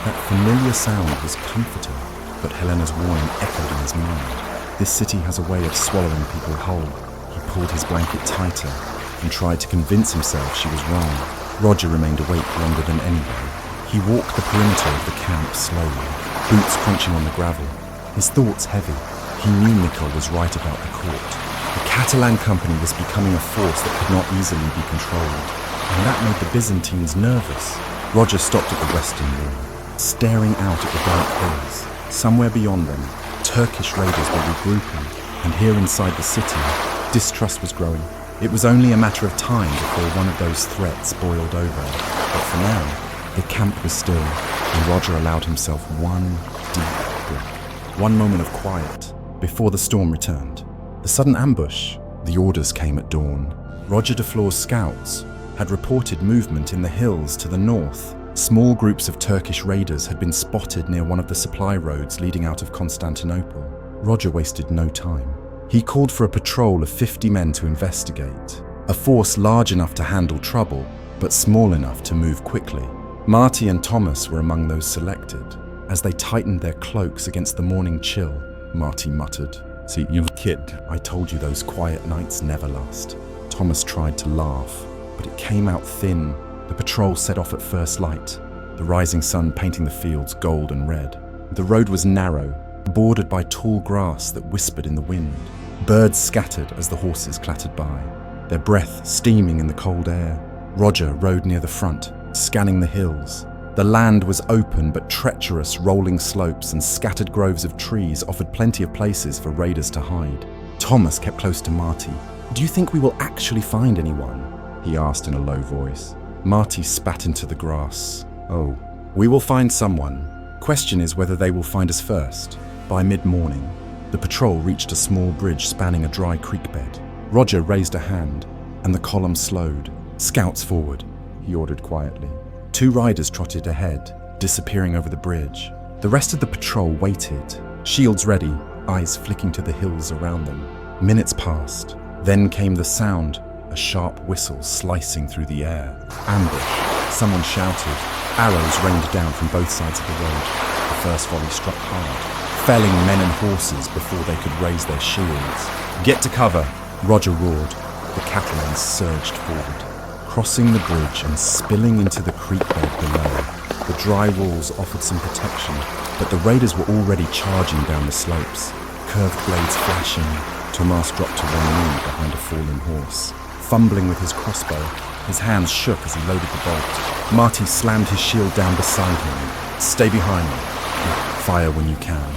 [SPEAKER 1] that familiar sound was comforting, but Helena's warning echoed in his mind. This city has a way of swallowing people whole. He pulled his blanket tighter and tried to convince himself she was wrong. Roger remained awake longer than anyone. He walked the perimeter of the camp slowly, boots crunching on the gravel, his thoughts heavy. He knew Nickel was right about the court. The Catalan Company was becoming a force that could not easily be controlled, and that made the Byzantines nervous. Roger stopped at the western wall, staring out at the dark hills. Somewhere beyond them, Turkish raiders were regrouping, and here inside the city, distrust was growing. It was only a matter of time before one of those threats boiled over. But for now, the camp was still, and Roger allowed himself one deep breath. One moment of quiet before the storm returned. The sudden ambush, the orders came at dawn. Roger de Flore's scouts had reported movement in the hills to the north. Small groups of Turkish raiders had been spotted near one of the supply roads leading out of Constantinople. Roger wasted no time. He called for a patrol of 50 men to investigate, a force large enough to handle trouble, but small enough to move quickly. Marty and Thomas were among those selected. As they tightened their cloaks against the morning chill, Marty muttered, "See, you kid, I told you those quiet nights never last." Thomas tried to laugh, but it came out thin. The patrol set off at first light, the rising sun painting the fields gold and red. The road was narrow, bordered by tall grass that whispered in the wind. Birds scattered as the horses clattered by, their breath steaming in the cold air. Roger rode near the front, scanning the hills. The land was open but treacherous, rolling slopes and scattered groves of trees offered plenty of places for raiders to hide. Thomas kept close to Marty. "Do you think we will actually find anyone?" he asked in a low voice. Marty spat into the grass. "Oh, we will find someone. Question is whether they will find us first." By mid-morning, the patrol reached a small bridge spanning a dry creek bed. Roger raised a hand, and the column slowed. "Scouts forward," he ordered quietly. 2 riders trotted ahead, disappearing over the bridge. The rest of the patrol waited, shields ready, eyes flicking to the hills around them. Minutes passed. Then came the sound, a sharp whistle slicing through the air. Ambush, someone shouted. Arrows rained down from both sides of the road. The first volley struck hard, felling men and horses before they could raise their shields. "Get to cover," Roger roared. The Catalans surged forward, crossing the bridge and spilling into the creek bed below. The dry walls offered some protection, but the raiders were already charging down the slopes, curved blades flashing. Tomas dropped to one knee behind a fallen horse. Fumbling with his crossbow, his hands shook as he loaded the bolt. Marty slammed his shield down beside him. "Stay behind me. Fire when you can."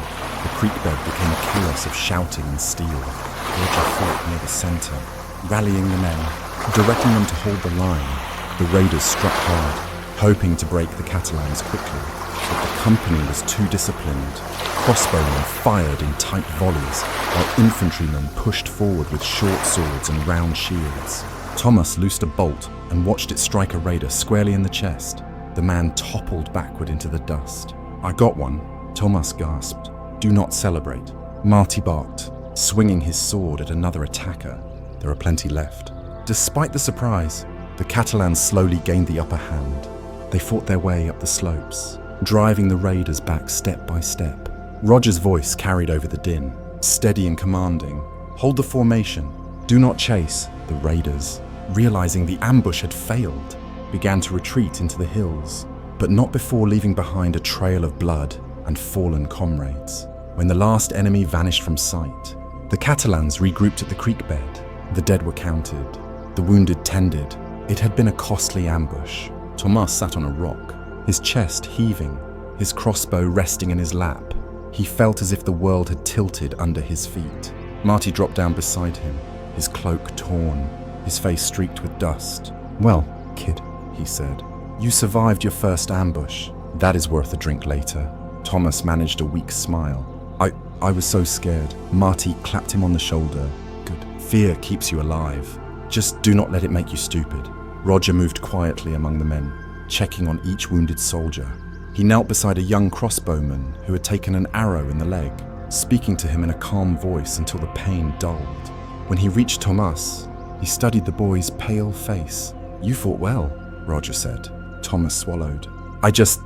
[SPEAKER 1] The creek bed became a chaos of shouting and steel. Roger fought near the center, rallying the men, directing them to hold the line. The raiders struck hard, hoping to break the Catalans quickly, but the company was too disciplined. Crossbowmen fired in tight volleys, while infantrymen pushed forward with short swords and round shields. Thomas loosed a bolt and watched it strike a raider squarely in the chest. The man toppled backward into the dust. "I got one," Thomas gasped. "Do not celebrate." Marty barked, swinging his sword at another attacker. There are plenty left. Despite the surprise, the Catalans slowly gained the upper hand. They fought their way up the slopes, driving the raiders back step by step. Roger's voice carried over the din, steady and commanding. "Hold the formation. Do not chase." The raiders, realizing the ambush had failed, began to retreat into the hills, but not before leaving behind a trail of blood and fallen comrades. When the last enemy vanished from sight, the Catalans regrouped at the creek bed. The dead were counted, the wounded tended. It had been a costly ambush. Tomas sat on a rock, his chest heaving, his crossbow resting in his lap. He felt as if the world had tilted under his feet. Marty dropped down beside him, his cloak torn, his face streaked with dust. "Well, kid," he said, "you survived your first ambush. That is worth a drink later." Thomas managed a weak smile. I was so scared." Marty clapped him on the shoulder. "Good. Fear keeps you alive. Just do not let it make you stupid." Roger moved quietly among the men, checking on each wounded soldier. He knelt beside a young crossbowman who had taken an arrow in the leg, speaking to him in a calm voice until the pain dulled. When he reached Thomas, he studied the boy's pale face. "You fought well," Roger said. Thomas swallowed. I just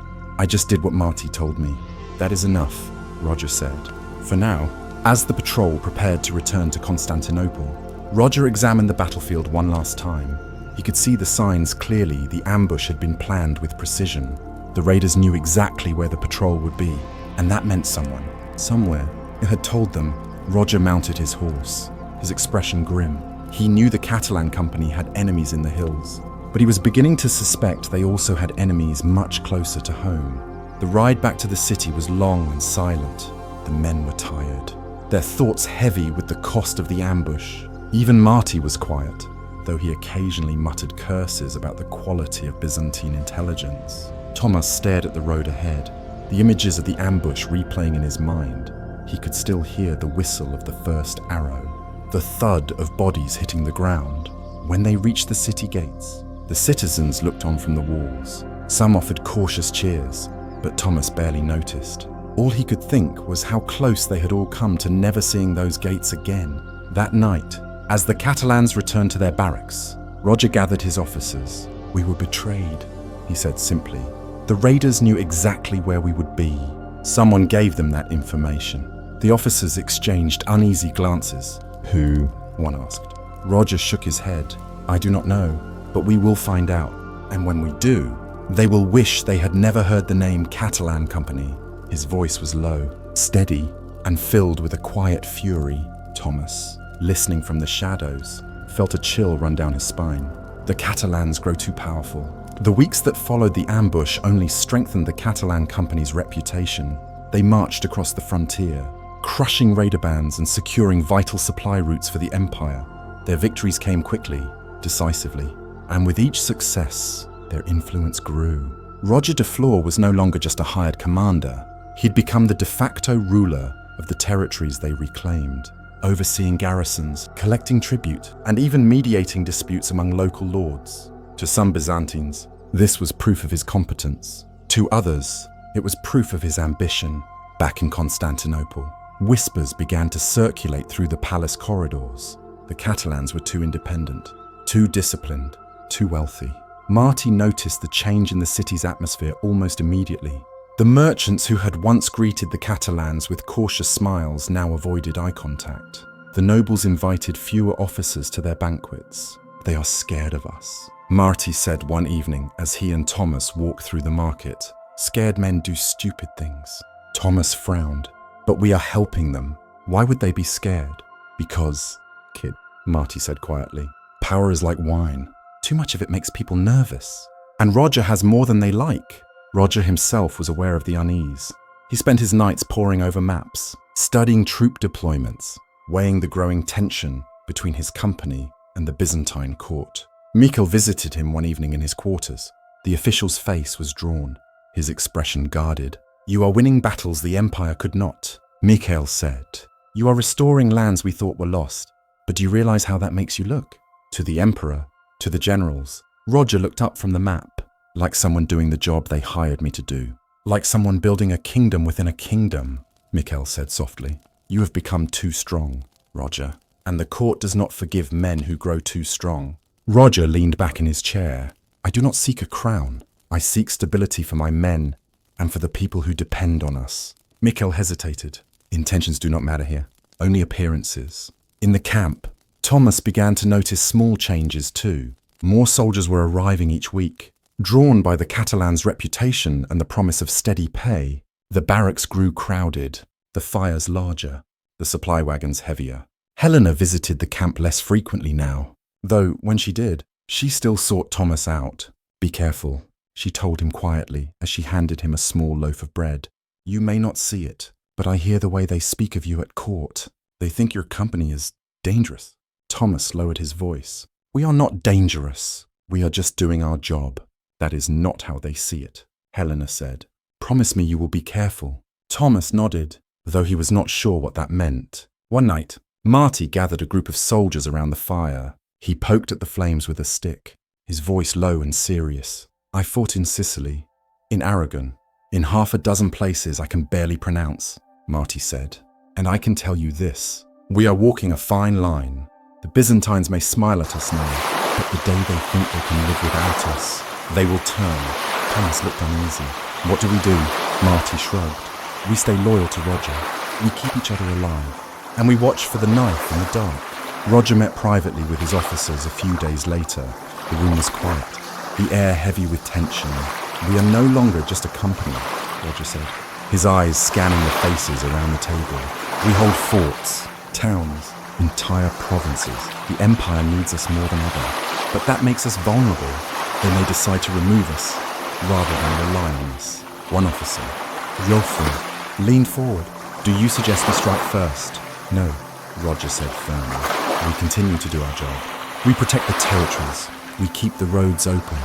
[SPEAKER 1] did what Marty told me." "That is enough," Roger said. For now, as the patrol prepared to return to Constantinople, Roger examined the battlefield one last time. He could see the signs clearly. The ambush had been planned with precision. The raiders knew exactly where the patrol would be, and that meant someone, somewhere, It had told them. Roger mounted his horse, his expression grim. He knew the Catalan Company had enemies in the hills, but he was beginning to suspect they also had enemies much closer to home. The ride back to the city was long and silent. The men were tired, their thoughts heavy with the cost of the ambush. Even Marty was quiet, though he occasionally muttered curses about the quality of Byzantine intelligence. Thomas stared at the road ahead, the images of the ambush replaying in his mind. He could still hear the whistle of the first arrow, the thud of bodies hitting the ground. When they reached the city gates, the citizens looked on from the walls. Some offered cautious cheers, but Thomas barely noticed. All he could think was how close they had all come to never seeing those gates again. That night, as the Catalans returned to their barracks, Roger gathered his officers. "We were betrayed," he said simply. "The raiders knew exactly where we would be. Someone gave them that information." The officers exchanged uneasy glances. "Who?" one asked. Roger shook his head. "I do not know, but we will find out. And when we do, they will wish they had never heard the name Catalan Company." His voice was low, steady, and filled with a quiet fury. Thomas, listening from the shadows, felt a chill run down his spine. The Catalans grow too powerful. The weeks that followed the ambush only strengthened the Catalan Company's reputation. They marched across the frontier, crushing raider bands and securing vital supply routes for the Empire. Their victories came quickly, decisively, and with each success, their influence grew. Roger de Flor was no longer just a hired commander. He'd become the de facto ruler of the territories they reclaimed, overseeing garrisons, collecting tribute, and even mediating disputes among local lords. To some Byzantines, this was proof of his competence. To others, it was proof of his ambition. Back in Constantinople, whispers began to circulate through the palace corridors. The Catalans were too independent, too disciplined, too wealthy. Marty noticed the change in the city's atmosphere almost immediately. The merchants who had once greeted the Catalans with cautious smiles now avoided eye contact. The nobles invited fewer officers to their banquets. "They are scared of us," Marty said one evening as he and Thomas walked through the market. "Scared men do stupid things." Thomas frowned. "But we are helping them. Why would they be scared?" "Because, kid," Marty said quietly, "power is like wine. Too much of it makes people nervous. And Roger has more than they like." Roger himself was aware of the unease. He spent his nights poring over maps, studying troop deployments, weighing the growing tension between his company and the Byzantine court. Mikhail visited him one evening in his quarters. The official's face was drawn, his expression guarded. "You are winning battles the Empire could not," Mikhail said. "You are restoring lands we thought were lost. But do you realize how that makes you look?" To the Emperor, to the generals, Roger looked up from the map, like someone doing the job they hired me to do. "Like someone building a kingdom within a kingdom," Mikhail said softly. "You have become too strong, Roger, and the court does not forgive men who grow too strong." Roger leaned back in his chair. "I do not seek a crown. I seek stability for my men and for the people who depend on us." Mikhail hesitated. Intentions do not matter here, only appearances. In the camp, Thomas began to notice small changes too. More soldiers were arriving each week. Drawn by the Catalans' reputation and the promise of steady pay, the barracks grew crowded, the fires larger, the supply wagons heavier. Helena visited the camp less frequently now, though when she did, she still sought Thomas out. "Be careful," she told him quietly as she handed him a small loaf of bread. "You may not see it, but I hear the way they speak of you at court. They think your company is dangerous." Thomas lowered his voice. "We are not dangerous. We are just doing our job." "That is not how they see it," Helena said. "Promise me you will be careful." Thomas nodded, though he was not sure what that meant. One night, Marty gathered a group of soldiers around the fire. He poked at the flames with a stick, his voice low and serious. "I fought in Sicily, in Aragon, in half a dozen places I can barely pronounce," Marty said. "And I can tell you this, we are walking a fine line. The Byzantines may smile at us now, but the day they think they can live without us, they will turn." Thomas looked uneasy. "What do we do?" Marty shrugged. "We stay loyal to Roger. We keep each other alive. And we watch for the knife in the dark." Roger met privately with his officers a few days later. The room was quiet, the air heavy with tension. "We are no longer just a company," Roger said. his eyes scanning the faces around the table. We hold forts, towns, entire provinces. The Empire needs us more than ever. But that makes us vulnerable. They may decide to remove us, rather than rely on us. One officer, Joffrey, leaned forward. Do you suggest we strike first? No, Roger said firmly. We continue to do our job. We protect the territories, we keep the roads open,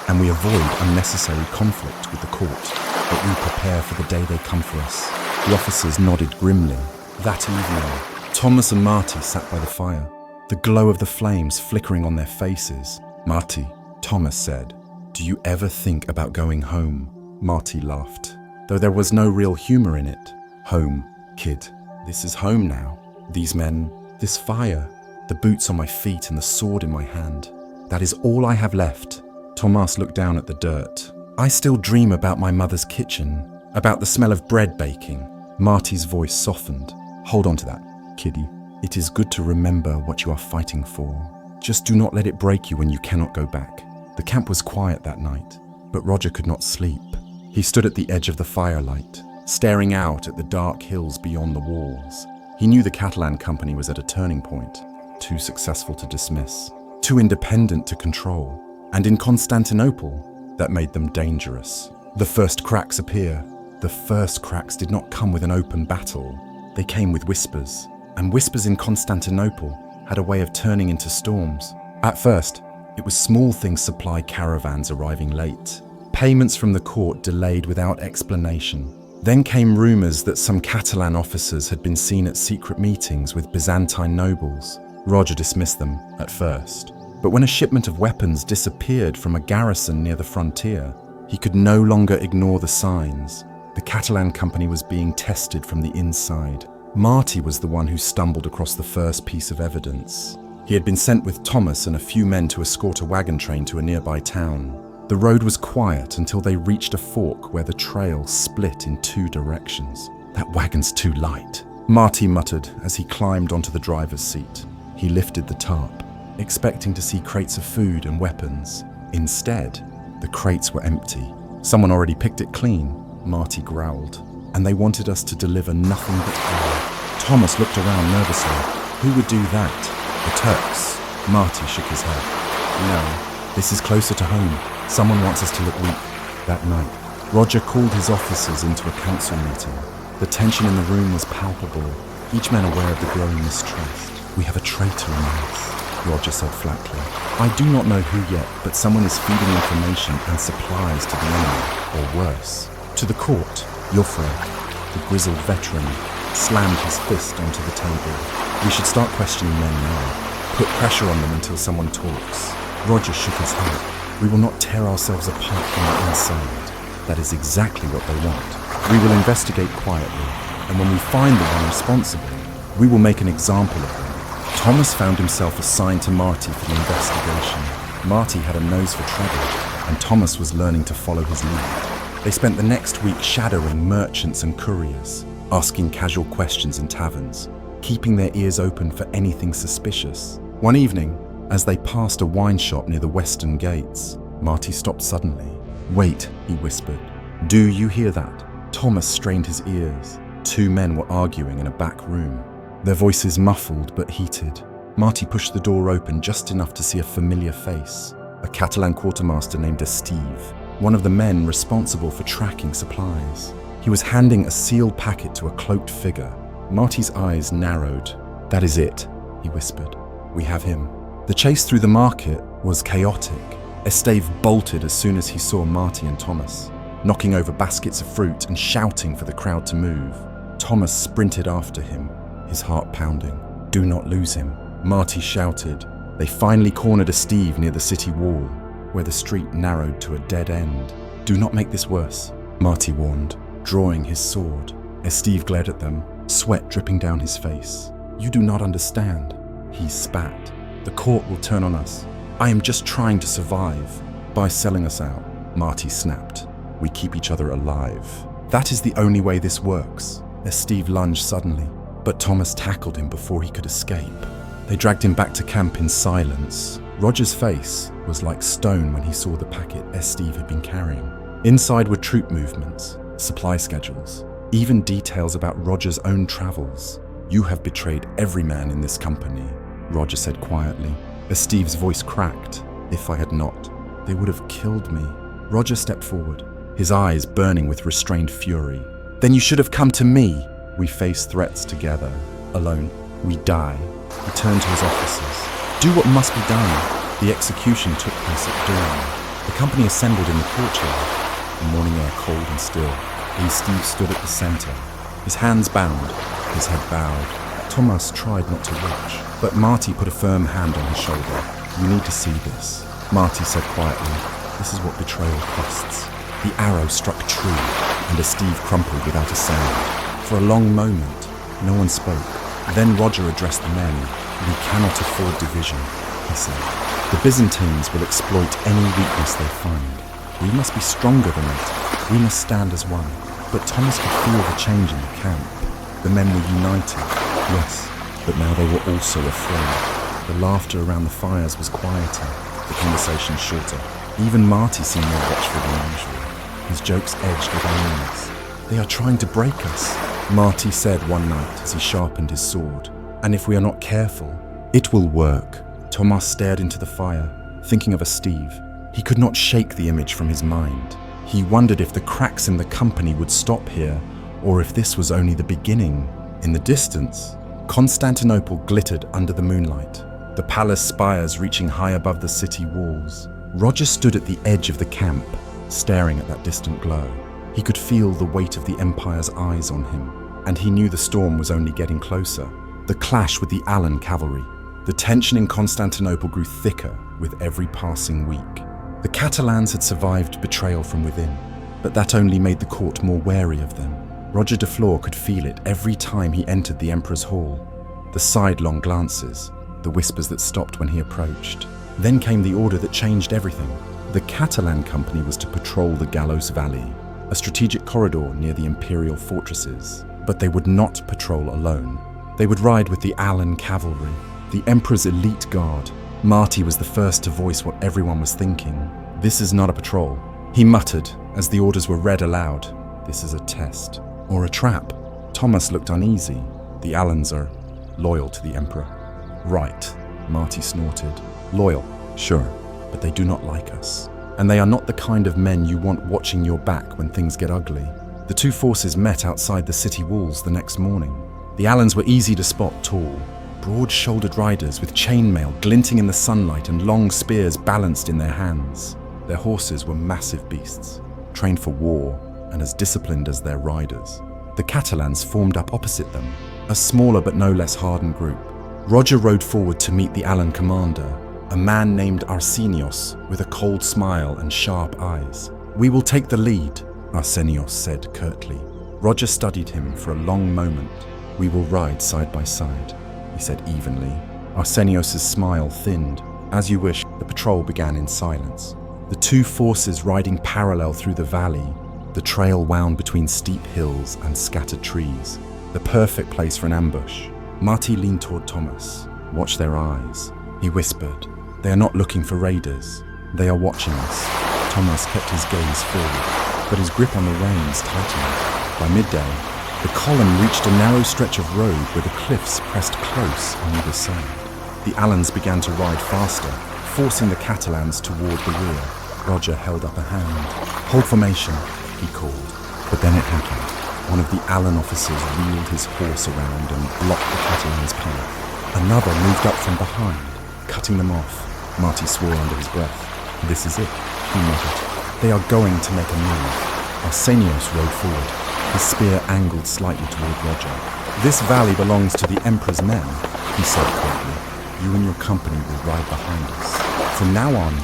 [SPEAKER 1] and we avoid unnecessary conflict with the court. But we prepare for the day they come for us. The officers nodded grimly. That evening, Thomas and Marty sat by the fire, the glow of the flames flickering on their faces. Marty, Thomas said, do you ever think about going home? Marty laughed, though there was no real humor in it. Home, kid. This is home now. These men, this fire, the boots on my feet and the sword in my hand. That is all I have left. Thomas looked down at the dirt. I still dream about my mother's kitchen, about the smell of bread baking. Marty's voice softened. Hold on to that, kiddie. It is good to remember what you are fighting for. Just do not let it break you when you cannot go back. The camp was quiet that night, but Roger could not sleep. He stood at the edge of the firelight, staring out at the dark hills beyond the walls. He knew the Catalan Company was at a turning point, too successful to dismiss, too independent to control, and in Constantinople, that made them dangerous. The first cracks appear. The first cracks did not come with an open battle. They came with whispers, and whispers in Constantinople had a way of turning into storms. At first, it was small things, supply caravans arriving late, payments from the court delayed without explanation. Then came rumors that some Catalan officers had been seen at secret meetings with Byzantine nobles. Roger dismissed them at first, but when a shipment of weapons disappeared from a garrison near the frontier, he could no longer ignore the signs. The Catalan Company was being tested from the inside. Marty was the one who stumbled across the first piece of evidence. He had been sent with Thomas and a few men to escort a wagon train to a nearby town. The road was quiet until they reached a fork where the trail split in two directions. That wagon's too light, Marty muttered as he climbed onto the driver's seat. He lifted the tarp, expecting to see crates of food and weapons. Instead, the crates were empty. Someone already picked it clean, Marty growled, and they wanted us to deliver nothing but air. Thomas looked around nervously. Who would do that? The Turks. Marty shook his head. No, this is closer to home. Someone wants us to look weak. That night, Roger called his officers into a council meeting. The tension in the room was palpable, each man aware of the growing mistrust. We have a traitor among us, Roger said flatly. I do not know who yet, but someone is feeding information and supplies to the enemy, or worse. To the court, Joffrey, the grizzled veteran, slammed his fist onto the table. We should start questioning men now. Put pressure on them until someone talks. Roger shook his head. We will not tear ourselves apart from the inside. That is exactly what they want. We will investigate quietly, and when we find the one responsible, we will make an example of them. Thomas found himself assigned to Marty for the investigation. Marty had a nose for trouble, and Thomas was learning to follow his lead. They spent the next week shadowing merchants and couriers, asking casual questions in taverns, keeping their ears open for anything suspicious. One evening, as they passed a wine shop near the western gates, Marty stopped suddenly. Wait, he whispered. Do you hear that? Thomas strained his ears. Two men were arguing in a back room, their voices muffled but heated. Marty pushed the door open just enough to see a familiar face, a Catalan quartermaster named Steve, one of the men responsible for tracking supplies. He was handing a sealed packet to a cloaked figure. Marty's eyes narrowed. That is it, he whispered. We have him. The chase through the market was chaotic. Esteve bolted as soon as he saw Marty and Thomas, knocking over baskets of fruit and shouting for the crowd to move. Thomas sprinted after him, his heart pounding. Do not lose him, Marty shouted. They finally cornered Esteve near the city wall, where the street narrowed to a dead end. Do not make this worse, Marty warned, drawing his sword. Esteve glared at them, sweat dripping down his face. You do not understand, he spat. The court will turn on us. I am just trying to survive. By selling us out, Marty snapped. We keep each other alive. That is the only way this works. Esteve lunged suddenly, but Thomas tackled him before he could escape. They dragged him back to camp in silence. Roger's face was like stone when he saw the packet Esteve had been carrying. Inside were troop movements, supply schedules, even details about Roger's own travels. "You have betrayed every man in this company," Roger said quietly, as Steve's voice cracked. "If I had not, they would have killed me." Roger stepped forward, his eyes burning with restrained fury. "Then you should have come to me." "We face threats together. Alone, we die." He turned to his officers. "Do what must be done." The execution took place at dawn. The company assembled in the courtyard, the morning air cold and still. Steve stood at the center, his hands bound, his head bowed. Thomas tried not to watch, but Marty put a firm hand on his shoulder. "You need to see this," Marty said quietly. "This is what betrayal costs." The arrow struck true, and Steve crumpled without a sound. For a long moment, no one spoke. Then Roger addressed the men. "We cannot afford division," he said. "The Byzantines will exploit any weakness they find. We must be stronger than that. We must stand as one." But Thomas could feel the change in the camp. The men were united, yes, but now they were also afraid. The laughter around the fires was quieter, the conversation shorter. Even Marty seemed more watchful than usual. His jokes edged with unease. "They are trying to break us," Marty said one night as he sharpened his sword. "And if we are not careful, it will work." Thomas stared into the fire, thinking of a Steve. He could not shake the image from his mind. He wondered if the cracks in the company would stop here, or if this was only the beginning. In the distance, Constantinople glittered under the moonlight, the palace spires reaching high above the city walls. Roger stood at the edge of the camp, staring at that distant glow. He could feel the weight of the Empire's eyes on him, and he knew the storm was only getting closer. The clash with the Alan cavalry. The tension in Constantinople grew thicker with every passing week. The Catalans had survived betrayal from within, but that only made the court more wary of them. Roger de Flor could feel it every time he entered the Emperor's hall. The sidelong glances, the whispers that stopped when he approached. Then came the order that changed everything. The Catalan Company was to patrol the Gallows Valley, a strategic corridor near the imperial fortresses. But they would not patrol alone. They would ride with the Alan cavalry, the Emperor's elite guard. Marty was the first to voice what everyone was thinking. "This is not a patrol," he muttered as the orders were read aloud. "This is a test. Or a trap." Thomas looked uneasy. "The Alans are loyal to the Emperor." "Right," Marty snorted. "Loyal, sure, but they do not like us. And they are not the kind of men you want watching your back when things get ugly." The two forces met outside the city walls the next morning. The Alans were easy to spot, tall, broad-shouldered riders with chainmail glinting in the sunlight and long spears balanced in their hands. Their horses were massive beasts, trained for war and as disciplined as their riders. The Catalans formed up opposite them, a smaller but no less hardened group. Roger rode forward to meet the Alan commander, a man named Arsenios with a cold smile and sharp eyes. "We will take the lead," Arsenios said curtly. Roger studied him for a long moment. "We will ride side by side," he said evenly. Arsenios' smile thinned. "As you wish." The patrol began in silence. The two forces riding parallel through the valley. The trail wound between steep hills and scattered trees. The perfect place for an ambush. Marty leaned toward Thomas. "Watch their eyes," he whispered. "They are not looking for raiders. They are watching us." Thomas kept his gaze forward, but his grip on the reins tightened. By midday, the column reached a narrow stretch of road where the cliffs pressed close on either side. The Alans began to ride faster, forcing the Catalans toward the rear. Roger held up a hand. "Hold formation," he called. But then it happened. One of the Alan officers wheeled his horse around and blocked the Catalans' path. Another moved up from behind, cutting them off. Marty swore under his breath. "This is it," he muttered. "They are going to make a move." Arsenios rode forward, his spear angled slightly toward Roger. "This valley belongs to the Emperor's men," he said quietly. "You and your company will ride behind us. From now on,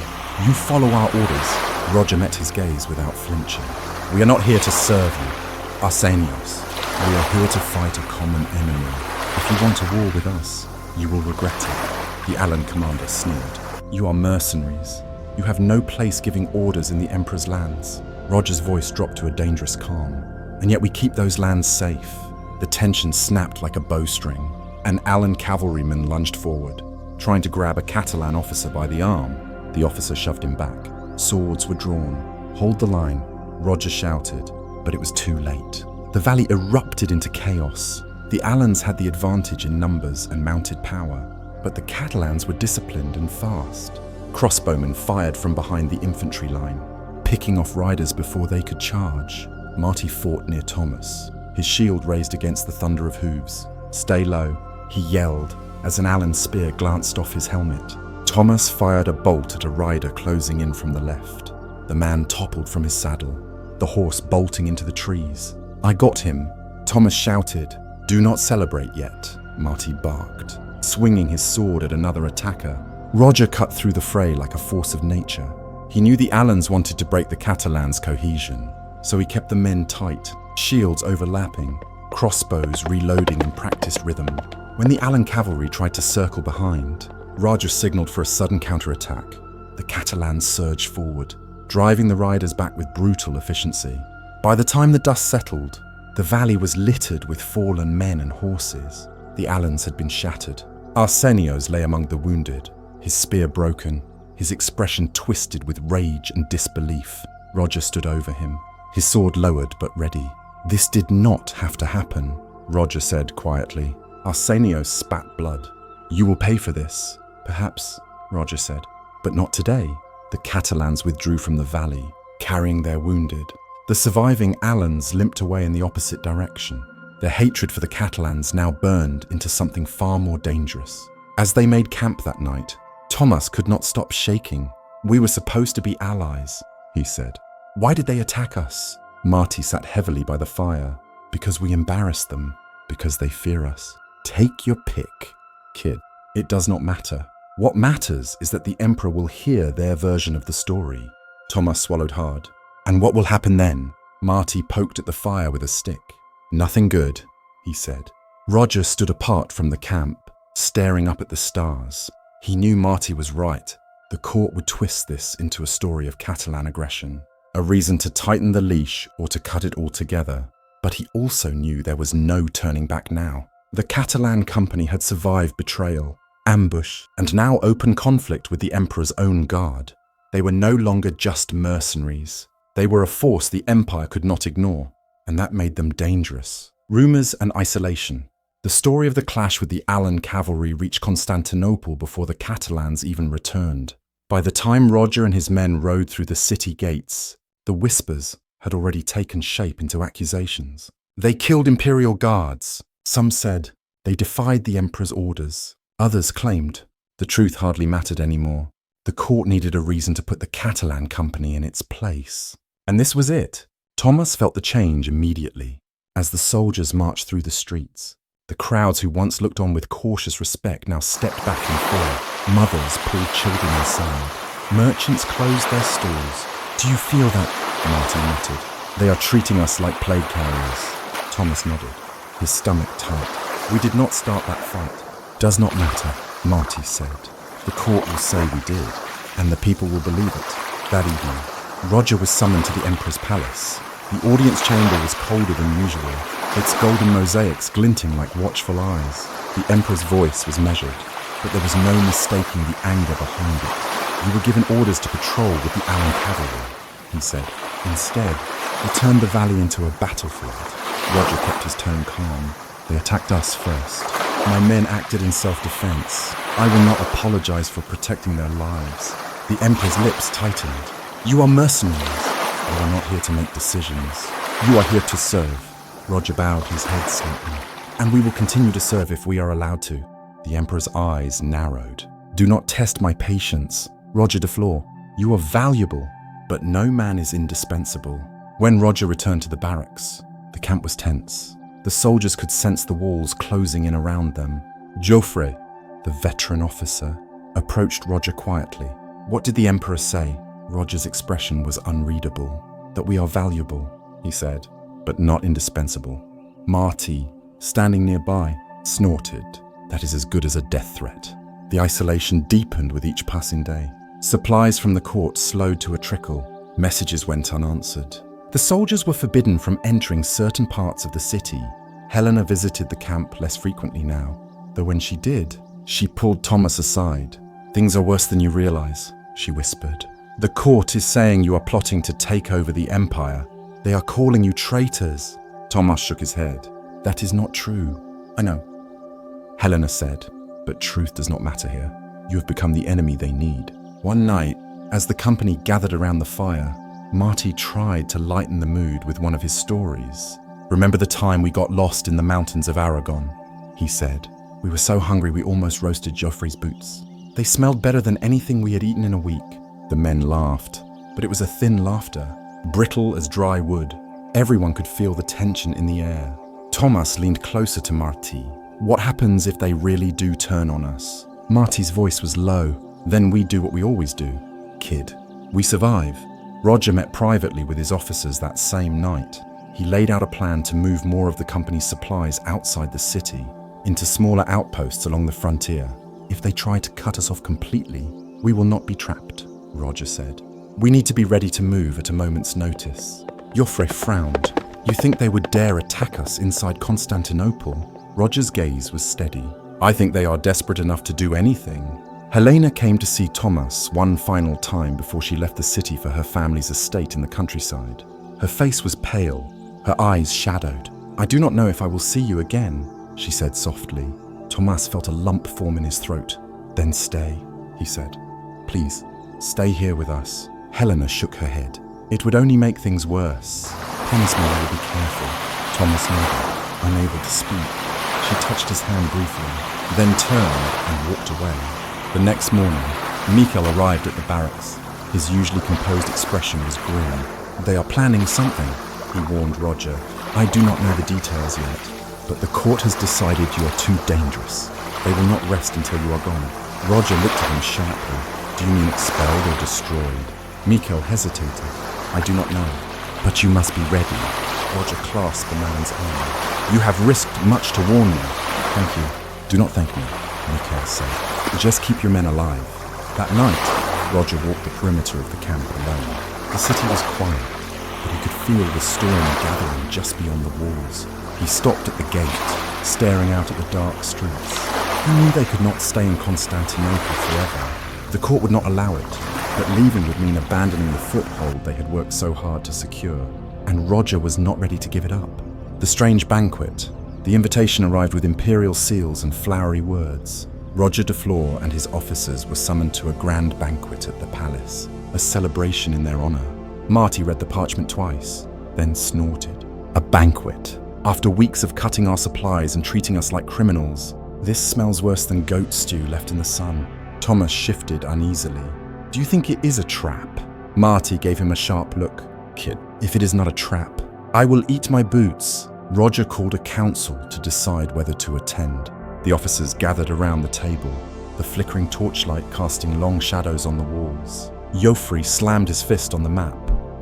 [SPEAKER 1] you follow our orders." Roger met his gaze without flinching. "We are not here to serve you, Arsenios. We are here to fight a common enemy. If you want a war with us, you will regret it." The Alan commander sneered. "You are mercenaries. You have no place giving orders in the Emperor's lands." Roger's voice dropped to a dangerous calm. "And yet we keep those lands safe." The tension snapped like a bowstring. An Alan cavalryman lunged forward, trying to grab a Catalan officer by the arm. The officer shoved him back. Swords were drawn. "Hold the line," Roger shouted, but it was too late. The valley erupted into chaos. The Alans had the advantage in numbers and mounted power, but the Catalans were disciplined and fast. Crossbowmen fired from behind the infantry line, picking off riders before they could charge. Marty fought near Thomas, his shield raised against the thunder of hooves. "Stay low," he yelled as an Alan spear glanced off his helmet. Thomas fired a bolt at a rider closing in from the left. The man toppled from his saddle, the horse bolting into the trees. "I got him," Thomas shouted. "Do not celebrate yet," Marty barked, swinging his sword at another attacker. Roger cut through the fray like a force of nature. He knew the Alans wanted to break the Catalans' cohesion, so he kept the men tight, shields overlapping, crossbows reloading in practiced rhythm. When the Alan cavalry tried to circle behind, Roger signaled for a sudden counterattack. The Catalans surged forward, driving the riders back with brutal efficiency. By the time the dust settled, the valley was littered with fallen men and horses. The Alans had been shattered. Arsenio's lay among the wounded, his spear broken, his expression twisted with rage and disbelief. Roger stood over him, his sword lowered but ready. "This did not have to happen," Roger said quietly. Arsenio spat blood. "You will pay for this." "Perhaps," Roger said, "but not today." The Catalans withdrew from the valley, carrying their wounded. The surviving Alans limped away in the opposite direction. Their hatred for the Catalans now burned into something far more dangerous. As they made camp that night, Thomas could not stop shaking. "We were supposed to be allies," he said. "Why did they attack us?" Marty sat heavily by the fire. "Because we embarrassed them. Because they fear us." "Take your pick, kid. It does not matter. What matters is that the Emperor will hear their version of the story." Thomas swallowed hard. "And what will happen then?" Marty poked at the fire with a stick. "Nothing good," he said. Roger stood apart from the camp, staring up at the stars. He knew Marty was right. The court would twist this into a story of Catalan aggression, a reason to tighten the leash or to cut it all together. But he also knew there was no turning back now. The Catalan Company had survived betrayal, ambush, and now open conflict with the Emperor's own guard. They were no longer just mercenaries. They were a force the Empire could not ignore, and that made them dangerous. Rumours and isolation. The story of the clash with the Alan cavalry reached Constantinople before the Catalans even returned. By the time Roger and his men rode through the city gates, the whispers had already taken shape into accusations. They killed imperial guards. Some said they defied the Emperor's orders. Others claimed the truth hardly mattered anymore. The court needed a reason to put the Catalan Company in its place. And this was it. Thomas felt the change immediately. As the soldiers marched through the streets, the crowds who once looked on with cautious respect now stepped back in fear. Mothers pulled children inside. Merchants closed their stores. "Do you feel that?" Marty muttered. "They are treating us like plague carriers." Thomas nodded, his stomach tight. "We did not start that fight." "Does not matter," Marty said. "The court will say we did, and the people will believe it." That evening, Roger was summoned to the Emperor's palace. The audience chamber was colder than usual, its golden mosaics glinting like watchful eyes. The Emperor's voice was measured, but there was no mistaking the anger behind it. "You were given orders to patrol with the Alan cavalry," he said. "Instead, you turned the valley into a battlefield." Roger kept his tone calm. "They attacked us first. My men acted in self-defense. I will not apologize for protecting their lives." The Emperor's lips tightened. "You are mercenaries. You are not here to make decisions. You are here to serve." Roger bowed his head slightly. "And we will continue to serve if we are allowed to." The Emperor's eyes narrowed. "Do not test my patience, Roger de Flor. You are valuable, but no man is indispensable." When Roger returned to the barracks, the camp was tense. The soldiers could sense the walls closing in around them. Joffre, the veteran officer, approached Roger quietly. "What did the Emperor say?" Roger's expression was unreadable. "That we are valuable," he said, "but not indispensable." Marty, standing nearby, snorted. "That is as good as a death threat." The isolation deepened with each passing day. Supplies from the court slowed to a trickle. Messages went unanswered. The soldiers were forbidden from entering certain parts of the city. Helena visited the camp less frequently now, though when she did, she pulled Thomas aside. "Things are worse than you realize," she whispered. "The court is saying you are plotting to take over the Empire. They are calling you traitors." Thomas shook his head. That is not true. I know. Helena said, but truth does not matter here. You have become the enemy they need. One night, as the company gathered around the fire, Marty tried to lighten the mood with one of his stories. Remember the time we got lost in the mountains of Aragon? He said. We were so hungry we almost roasted Joffrey's boots. They smelled better than anything we had eaten in a week. The men laughed, but it was a thin laughter, brittle as dry wood. Everyone could feel the tension in the air. Thomas leaned closer to Marty. What happens if they really do turn on us? Marty's voice was low. Then we do what we always do. Kid. We survive. Roger met privately with his officers that same night. He laid out a plan to move more of the company's supplies outside the city, into smaller outposts along the frontier. If they try to cut us off completely, we will not be trapped, Roger said. We need to be ready to move at a moment's notice. Joffrey frowned. You think they would dare attack us inside Constantinople? Roger's gaze was steady. I think they are desperate enough to do anything. Helena came to see Thomas one final time before she left the city for her family's estate in the countryside. Her face was pale, her eyes shadowed. I do not know if I will see you again, she said softly. Thomas felt a lump form in his throat. Then stay, he said. Please, stay here with us. Helena shook her head. It would only make things worse. Promise me you will be careful. Thomas nodded, unable to speak. She touched his hand briefly, then turned and walked away. The next morning, Mikhail arrived at the barracks. His usually composed expression was grim. They are planning something, he warned Roger. I do not know the details yet, but the court has decided you are too dangerous. They will not rest until you are gone. Roger looked at him sharply. Do you mean expelled or destroyed? Mikhail hesitated. I do not know, but you must be ready. Roger clasped the man's arm. You have risked much to warn me. Thank you. Do not thank me, Mikhail said. Just keep your men alive. That night, Roger walked the perimeter of the camp alone. The city was quiet, but he could feel the storm gathering just beyond the walls. He stopped at the gate, staring out at the dark streets. He knew they could not stay in Constantinople forever. The court would not allow it, but leaving would mean abandoning the foothold they had worked so hard to secure. And Roger was not ready to give it up. The strange banquet. The invitation arrived with imperial seals and flowery words. Roger de Fleur and his officers were summoned to a grand banquet at the palace, a celebration in their honor. Marty read the parchment twice, then snorted. A banquet. After weeks of cutting our supplies and treating us like criminals, this smells worse than goat stew left in the sun. Thomas shifted uneasily. Do you think it is a trap? Marty gave him a sharp look. Kid, if it is not a trap, I will eat my boots. Roger called a council to decide whether to attend. The officers gathered around the table, the flickering torchlight casting long shadows on the walls. Joffrey slammed his fist on the map.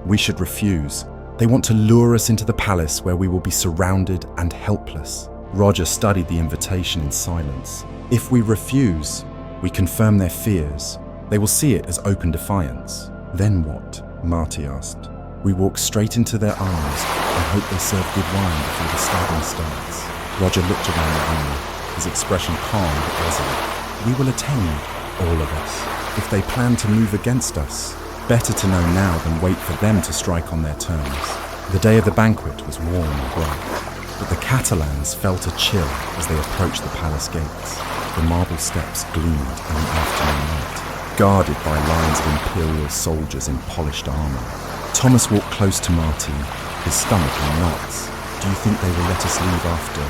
[SPEAKER 1] We should refuse. They want to lure us into the palace where we will be surrounded and helpless. Roger studied the invitation in silence. If we refuse, we confirm their fears. They will see it as open defiance. Then what? Marty asked. We walk straight into their arms and hope they serve good wine before the stabbing starts. Roger looked around the room, his expression calm but resolute. We will attend, all of us. If they plan to move against us, better to know now than wait for them to strike on their terms. The day of the banquet was warm and bright, but the Catalans felt a chill as they approached the palace gates. The marble steps gleamed in the afternoon light, guarded by lines of imperial soldiers in polished armor. Thomas walked close to Marty, his stomach in knots. Do you think they will let us leave after?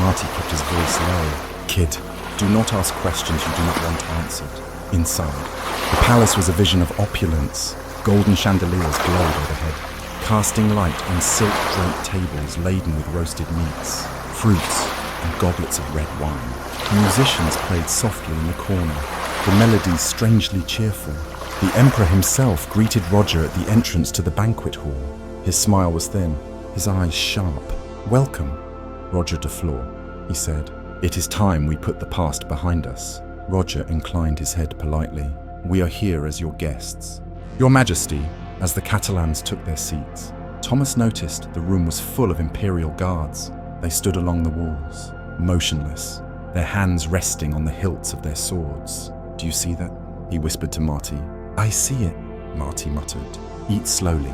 [SPEAKER 1] Marty kept his voice low. Kid, do not ask questions you do not want answered. Inside, the palace was a vision of opulence. Golden chandeliers glowed overhead, casting light on silk-draped tables laden with roasted meats, fruits, and goblets of red wine. The musicians played softly in the corner, the melodies strangely cheerful. The Emperor himself greeted Roger at the entrance to the banquet hall. His smile was thin, his eyes sharp. Welcome, Roger de Fleur, he said. It is time we put the past behind us. Roger inclined his head politely. We are here as your guests. Your Majesty, as the Catalans took their seats, Thomas noticed the room was full of imperial guards. They stood along the walls, motionless, their hands resting on the hilts of their swords. Do you see that? He whispered to Marty. I see it, Marty muttered. Eat slowly,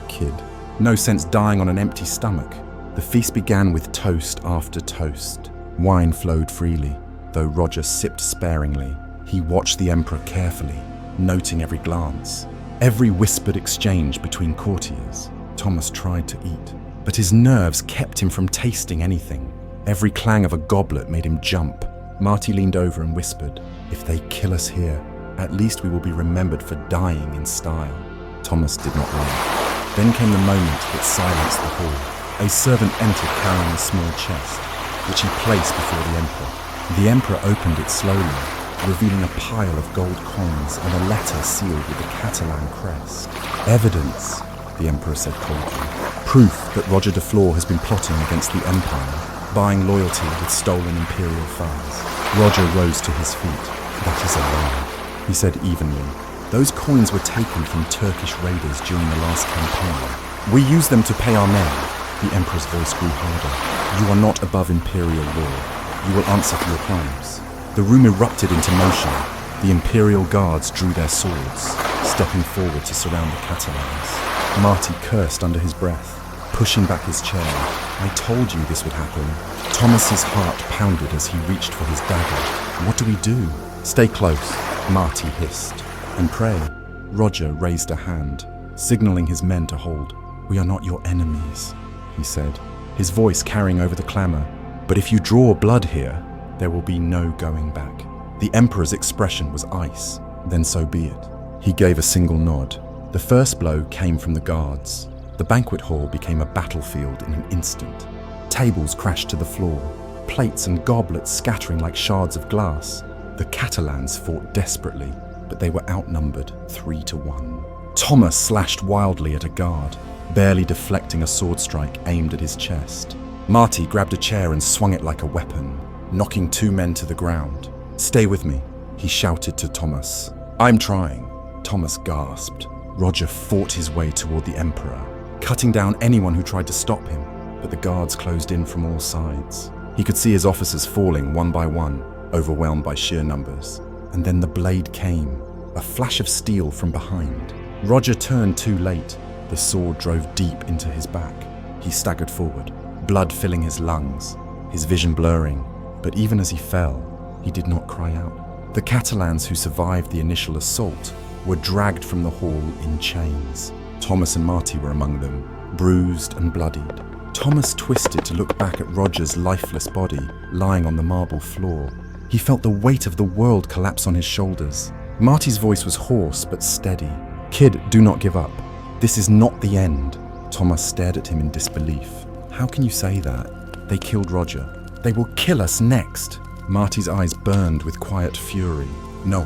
[SPEAKER 1] kid. No sense dying on an empty stomach. The feast began with toast after toast. Wine flowed freely, though Roger sipped sparingly. He watched the emperor carefully, noting every glance, every whispered exchange between courtiers. Thomas tried to eat, but his nerves kept him from tasting anything. Every clang of a goblet made him jump. Marty leaned over and whispered, "If they kill us here, at least we will be remembered for dying in style." Thomas did not laugh. Then came the moment that silenced the hall. A servant entered carrying a small chest, which he placed before the emperor. The emperor opened it slowly, revealing a pile of gold coins and a letter sealed with the Catalan crest. "Evidence," the emperor said coldly. "Proof that Roger de Flor has been plotting against the empire, buying loyalty with stolen imperial funds." Roger rose to his feet. "That is a lie," he said evenly. "Those coins were taken from Turkish raiders during the last campaign. We used them to pay our men." The emperor's voice grew harder. "You are not above imperial law. You will answer for your crimes." The room erupted into motion. The imperial guards drew their swords, stepping forward to surround the Catalans. Marty cursed under his breath, pushing back his chair. "I told you this would happen." Thomas's heart pounded as he reached for his dagger. "What do we do?" "Stay close," Marty hissed. "And pray." Roger raised a hand, signaling his men to hold. "We are not your enemies," he said, his voice carrying over the clamor. "But if you draw blood here, there will be no going back." The emperor's expression was ice. "Then so be it." He gave a single nod. The first blow came from the guards. The banquet hall became a battlefield in an instant. Tables crashed to the floor, plates and goblets scattering like shards of glass. The Catalans fought desperately, but they were outnumbered 3-1. Thomas slashed wildly at a guard, barely deflecting a sword strike aimed at his chest. Marty grabbed a chair and swung it like a weapon, knocking 2 men to the ground. "Stay with me," he shouted to Thomas. "I'm trying." Thomas gasped. Roger fought his way toward the emperor, cutting down anyone who tried to stop him, but the guards closed in from all sides. He could see his officers falling one by one, overwhelmed by sheer numbers. And then the blade came, a flash of steel from behind. Roger turned too late. The sword drove deep into his back. He staggered forward, blood filling his lungs, his vision blurring. But even as he fell, he did not cry out. The Catalans who survived the initial assault were dragged from the hall in chains. Thomas and Marty were among them, bruised and bloodied. Thomas twisted to look back at Roger's lifeless body lying on the marble floor. He felt the weight of the world collapse on his shoulders. Marty's voice was hoarse but steady. "Kid, do not give up. This is not the end." Thomas stared at him in disbelief. "How can you say that? They killed Roger. They will kill us next." Marty's eyes burned with quiet fury. "No.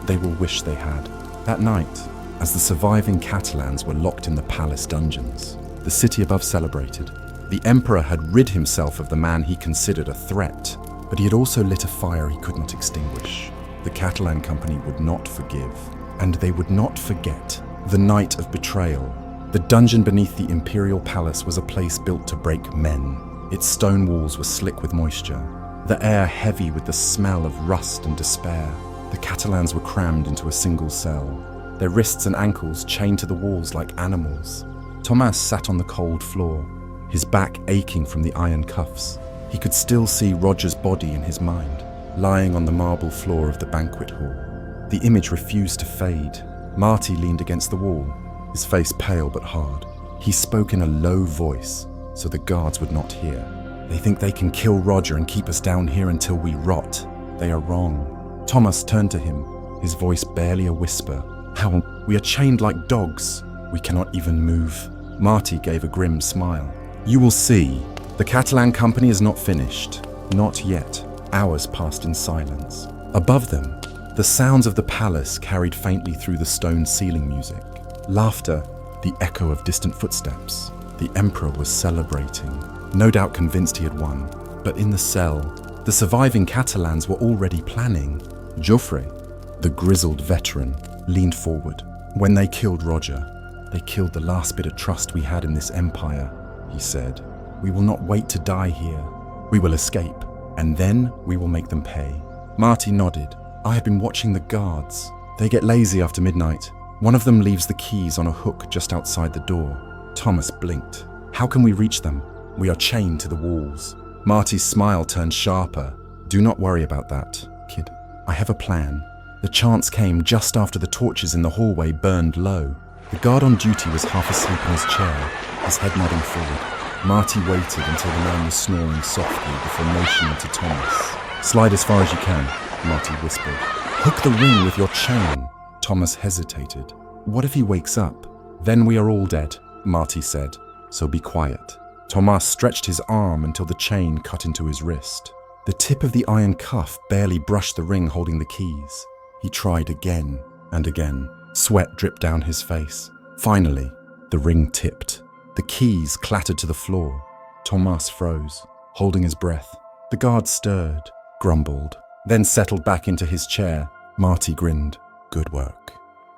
[SPEAKER 1] They will wish they had." That night, as the surviving Catalans were locked in the palace dungeons, the city above celebrated. The emperor had rid himself of the man he considered a threat, but he had also lit a fire he could not extinguish. The Catalan Company would not forgive, and they would not forget. The night of betrayal. The dungeon beneath the imperial palace was a place built to break men. Its stone walls were slick with moisture, the air heavy with the smell of rust and despair. The Catalans were crammed into a single cell, their wrists and ankles chained to the walls like animals. Thomas sat on the cold floor, his back aching from the iron cuffs. He could still see Roger's body in his mind, lying on the marble floor of the banquet hall. The image refused to fade. Marty leaned against the wall, his face pale but hard. He spoke in a low voice, so the guards would not hear. "They think they can kill Roger and keep us down here until we rot. They are wrong." Thomas turned to him, his voice barely a whisper. "How? We are chained like dogs. We cannot even move." Marty gave a grim smile. "You will see. The Catalan Company is not finished. Not yet." Hours passed in silence. Above them, the sounds of the palace carried faintly through the stone ceiling music. Laughter, the echo of distant footsteps. The emperor was celebrating, no doubt convinced he had won. But in the cell, the surviving Catalans were already planning. Joffre, the grizzled veteran, leaned forward. "When they killed Roger, they killed the last bit of trust we had in this empire," he said. "We will not wait to die here. We will escape, and then we will make them pay." Marty nodded. "I have been watching the guards. They get lazy after midnight. One of them leaves the keys on a hook just outside the door." Thomas blinked. "How can we reach them?" We are chained to the walls. Marty's smile turned sharper. Do not worry about that, kid. I have a plan. The chance came just after the torches in the hallway burned low. The guard on duty was half asleep in his chair, his head nodding forward. Marty waited until the man was snoring softly before motioning to Thomas. Slide as far as you can, Marty whispered. Hook the ring with your chain. Thomas hesitated. What if he wakes up? Then we are all dead, Marty said. So be quiet. Thomas stretched his arm until the chain cut into his wrist. The tip of the iron cuff barely brushed the ring holding the keys. He tried again and again. Sweat dripped down his face. Finally, the ring tipped. The keys clattered to the floor. Thomas froze, holding his breath. The guard stirred, grumbled, then settled back into his chair. Marty grinned. Good work.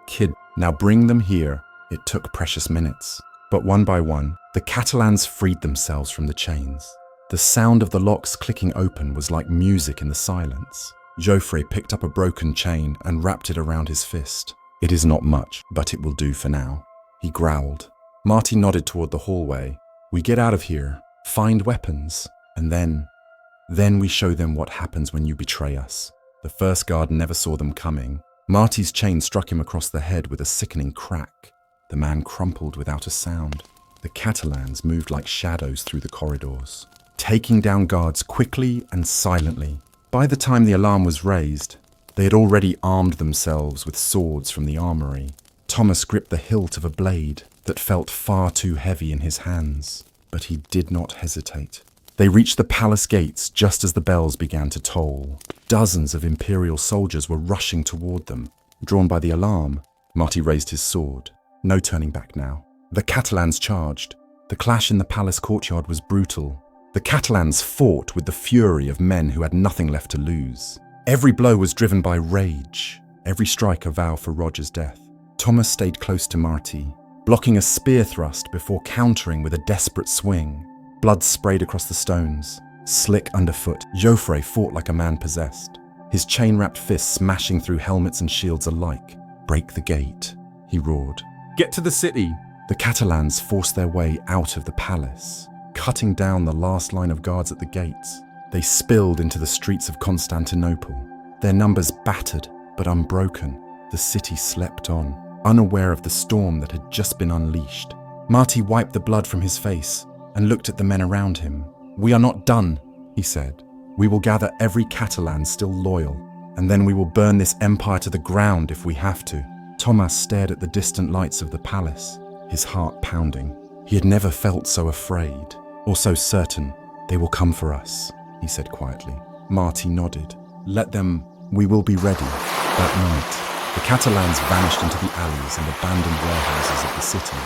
[SPEAKER 1] Kid, now bring them here. It took precious minutes. But one by one, the Catalans freed themselves from the chains. The sound of the locks clicking open was like music in the silence. Geoffrey picked up a broken chain and wrapped it around his fist. It is not much, but it will do for now. He growled. Marty nodded toward the hallway. We get out of here, find weapons, and then we show them what happens when you betray us. The first guard never saw them coming. Marty's chain struck him across the head with a sickening crack. The man crumpled without a sound. The Catalans moved like shadows through the corridors, taking down guards quickly and silently. By the time the alarm was raised, they had already armed themselves with swords from the armory. Thomas gripped the hilt of a blade that felt far too heavy in his hands, but he did not hesitate. They reached the palace gates just as the bells began to toll. Dozens of Imperial soldiers were rushing toward them. Drawn by the alarm, Marty raised his sword. No turning back now. The Catalans charged. The clash in the palace courtyard was brutal. The Catalans fought with the fury of men who had nothing left to lose. Every blow was driven by rage, every strike a vow for Roger's death. Thomas stayed close to Marty, blocking a spear thrust before countering with a desperate swing. Blood sprayed across the stones. Slick underfoot, Geoffrey fought like a man possessed, his chain-wrapped fists smashing through helmets and shields alike. Break the gate, he roared. Get to the city! The Catalans forced their way out of the palace, cutting down the last line of guards at the gates. They spilled into the streets of Constantinople, their numbers battered but unbroken. The city slept on, unaware of the storm that had just been unleashed. Marty wiped the blood from his face and looked at the men around him. We are not done, he said. We will gather every Catalan still loyal, and then we will burn this empire to the ground if we have to. Thomas stared at the distant lights of the palace, his heart pounding. He had never felt so afraid, or so certain. They will come for us, he said quietly. Marty nodded. Let them, we will be ready. That night, the Catalans vanished into the alleys and abandoned warehouses of the city.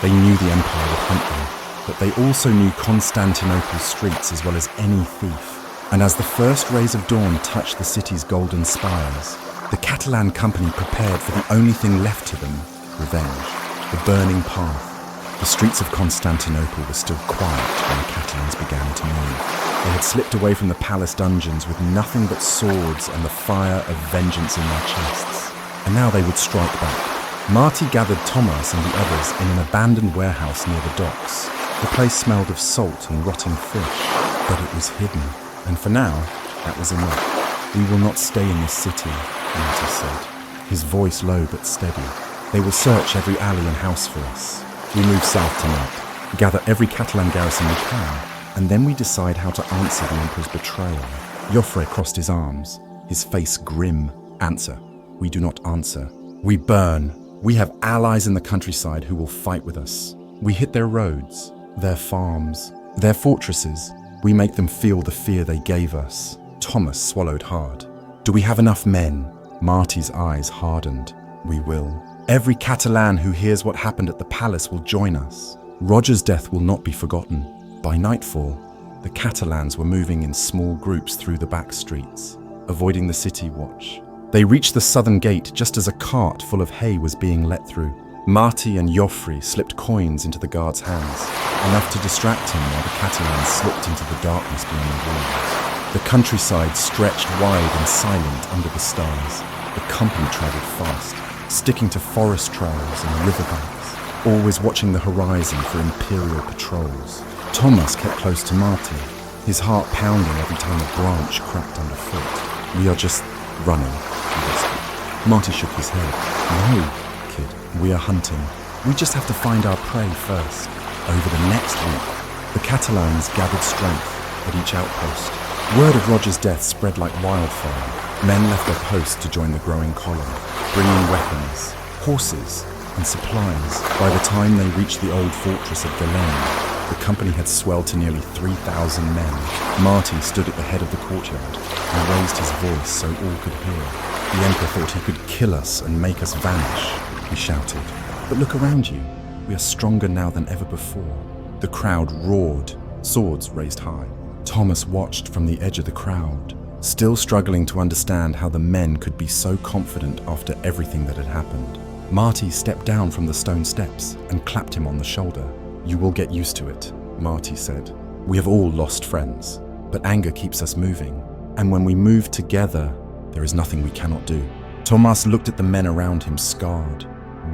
[SPEAKER 1] They knew the empire would hunt them, but they also knew Constantinople's streets as well as any thief. And as the first rays of dawn touched the city's golden spires, the Catalan Company prepared for the only thing left to them, revenge. The burning path. The streets of Constantinople were still quiet when the Catalans began to move. They had slipped away from the palace dungeons with nothing but swords and the fire of vengeance in their chests. And now they would strike back. Marty gathered Thomas and the others in an abandoned warehouse near the docks. The place smelled of salt and rotting fish, but it was hidden. And for now, that was enough. We will not stay in this city, Marty said, his voice low but steady. They will search every alley and house for us. We move south tonight, gather every Catalan garrison we can, and then we decide how to answer the Emperor's betrayal. Geoffrey crossed his arms, his face grim. Answer. We do not answer. We burn. We have allies in the countryside who will fight with us. We hit their roads, their farms, their fortresses. We make them feel the fear they gave us. Thomas swallowed hard. Do we have enough men? Marty's eyes hardened. We will. Every Catalan who hears what happened at the palace will join us. Roger's death will not be forgotten. By nightfall, the Catalans were moving in small groups through the back streets, avoiding the city watch. They reached the southern gate just as a cart full of hay was being let through. Marty and Geoffrey slipped coins into the guard's hands, enough to distract him while the Catalans slipped into the darkness beyond the walls. The countryside stretched wide and silent under the stars. The company travelled fast, sticking to forest trails and riverbanks, always watching the horizon for Imperial patrols. Thomas kept close to Marty, his heart pounding every time a branch cracked underfoot. "We are just running," he whispered. Marty shook his head. "No, kid, we are hunting. We just have to find our prey first." Over the next week, the Catalans gathered strength at each outpost. Word of Roger's death spread like wildfire. Men left their posts to join the growing column, bringing weapons, horses, and supplies. By the time they reached the old fortress of Galen, the company had swelled to nearly 3,000 men. Marty stood at the head of the courtyard and raised his voice so all could hear. "The Emperor thought he could kill us and make us vanish," he shouted. "But look around you. We are stronger now than ever before." The crowd roared, swords raised high. Thomas watched from the edge of the crowd, still struggling to understand how the men could be so confident after everything that had happened. Marty stepped down from the stone steps and clapped him on the shoulder. "You will get used to it," Marty said. "We have all lost friends, but anger keeps us moving. And when we move together, there is nothing we cannot do." Thomas looked at the men around him, scarred,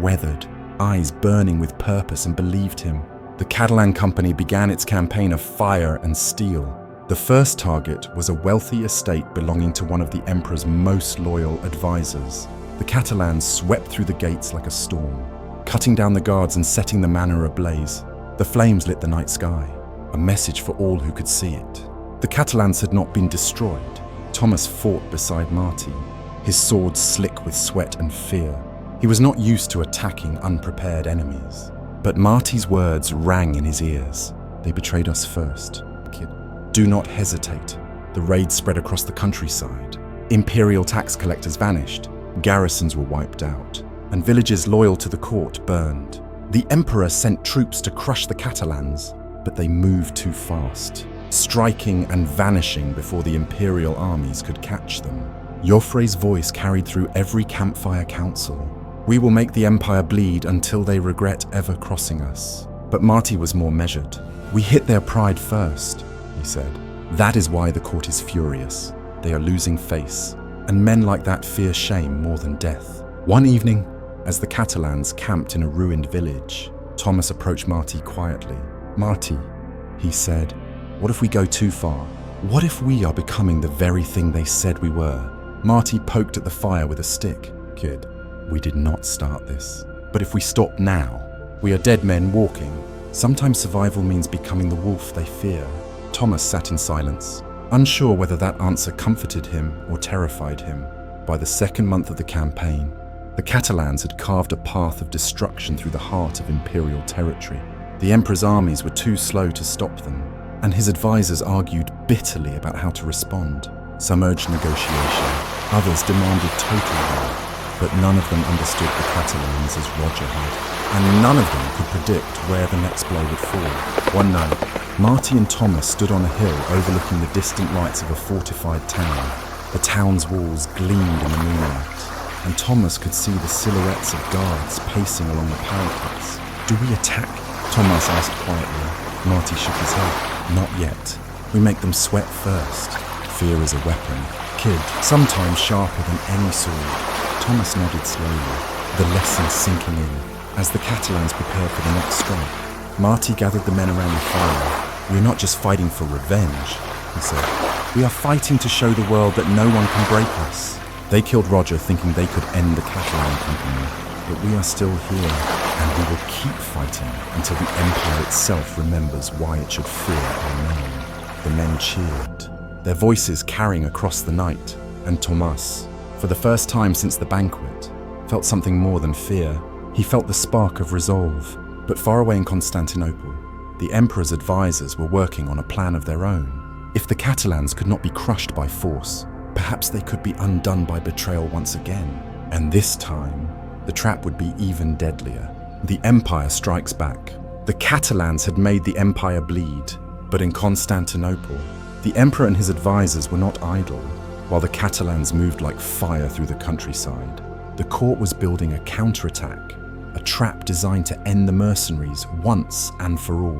[SPEAKER 1] weathered, eyes burning with purpose, and believed him. The Catalan Company began its campaign of fire and steel. The first target was a wealthy estate belonging to one of the Emperor's most loyal advisors. The Catalans swept through the gates like a storm, cutting down the guards and setting the manor ablaze. The flames lit the night sky, a message for all who could see it. The Catalans had not been destroyed. Thomas fought beside Marty, his sword slick with sweat and fear. He was not used to attacking unprepared enemies. But Marty's words rang in his ears. "They betrayed us first, kid. Do not hesitate." The raid spread across the countryside. Imperial tax collectors vanished, garrisons were wiped out, and villages loyal to the court burned. The Emperor sent troops to crush the Catalans, but they moved too fast, striking and vanishing before the Imperial armies could catch them. Joffre's voice carried through every campfire council. "We will make the Empire bleed until they regret ever crossing us." But Marty was more measured. "We hit their pride first," he said. "That is why the court is furious. They are losing face, and men like that fear shame more than death." One evening, as the Catalans camped in a ruined village, Thomas approached Marty quietly. "Marty," he said, "what if we go too far? What if we are becoming the very thing they said we were?" Marty poked at the fire with a stick. "Kid, we did not start this. But if we stop now, we are dead men walking. Sometimes survival means becoming the wolf they fear." Thomas sat in silence, unsure whether that answer comforted him or terrified him. By the second month of the campaign, the Catalans had carved a path of destruction through the heart of Imperial territory. The Emperor's armies were too slow to stop them, and his advisors argued bitterly about how to respond. Some urged negotiation, others demanded total war, but none of them understood the Catalans as Roger had, and none of them could predict where the next blow would fall. One night, Marty and Thomas stood on a hill overlooking the distant lights of a fortified town. The town's walls gleamed in the moonlight, and Thomas could see the silhouettes of guards pacing along the parapets. "Do we attack?" Thomas asked quietly. Marty shook his head. "Not yet. We make them sweat first. Fear is a weapon, kid, sometimes sharper than any sword." Thomas nodded slowly, the lesson sinking in, as the Catalans prepared for the next strike. Marty gathered the men around the fire. "We are not just fighting for revenge," he said. "We are fighting to show the world that no one can break us. They killed Roger thinking they could end the Catalan Company, but we are still here, and we will keep fighting until the Empire itself remembers why it should fear our name." The men cheered, their voices carrying across the night, and Thomas, for the first time since the banquet, felt something more than fear. He felt the spark of resolve. But far away in Constantinople, the Emperor's advisors were working on a plan of their own. If the Catalans could not be crushed by force, perhaps they could be undone by betrayal once again. And this time, the trap would be even deadlier. The Empire strikes back. The Catalans had made the Empire bleed, but in Constantinople, the Emperor and his advisors were not idle, while the Catalans moved like fire through the countryside. The court was building a counterattack, a trap designed to end the mercenaries once and for all.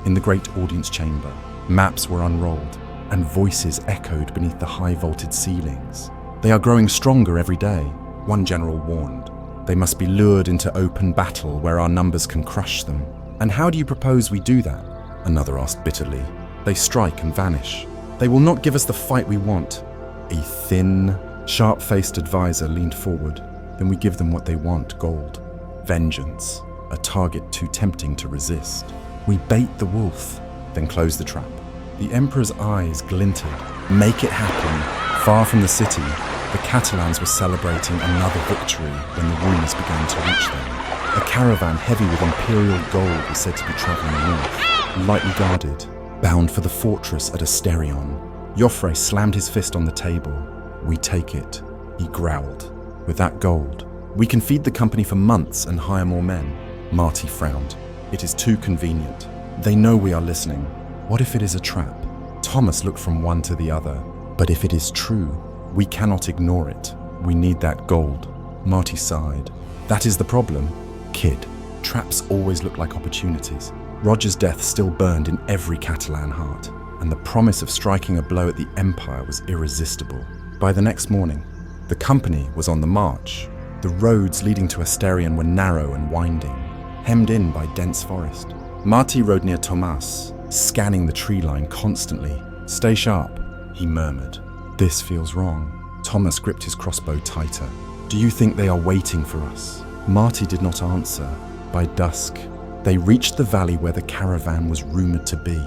[SPEAKER 1] In the great audience chamber, maps were unrolled, and voices echoed beneath the high-vaulted ceilings. "They are growing stronger every day," one general warned. "They must be lured into open battle where our numbers can crush them." "And how do you propose we do that?" Another asked bitterly. They strike and vanish. They will not give us the fight we want. A thin, sharp-faced advisor leaned forward. Then we give them what they want, gold. Vengeance, a target too tempting to resist. We bait the wolf, then close the trap. The Emperor's eyes glinted. Make it happen. Far from the city, the Catalans were celebrating another victory when the rumors began to reach them. A caravan heavy with imperial gold was said to be traveling north, lightly guarded, bound for the fortress at Asterion. Joffre slammed his fist on the table. We take it, he growled. With that gold, we can feed the company for months and hire more men. Marty frowned. It is too convenient. They know we are listening. What if it is a trap? Thomas looked from one to the other. But if it is true, we cannot ignore it. We need that gold. Marty sighed. That is the problem, kid. Traps always look like opportunities. Roger's death still burned in every Catalan heart, and the promise of striking a blow at the Empire was irresistible. By the next morning, the company was on the march. The roads leading to Asterion were narrow and winding, hemmed in by dense forest. Marty rode near Tomas, scanning the tree line constantly. Stay sharp, he murmured. This feels wrong. Thomas gripped his crossbow tighter. Do you think they are waiting for us? Marty did not answer. By dusk, they reached the valley where the caravan was rumored to be.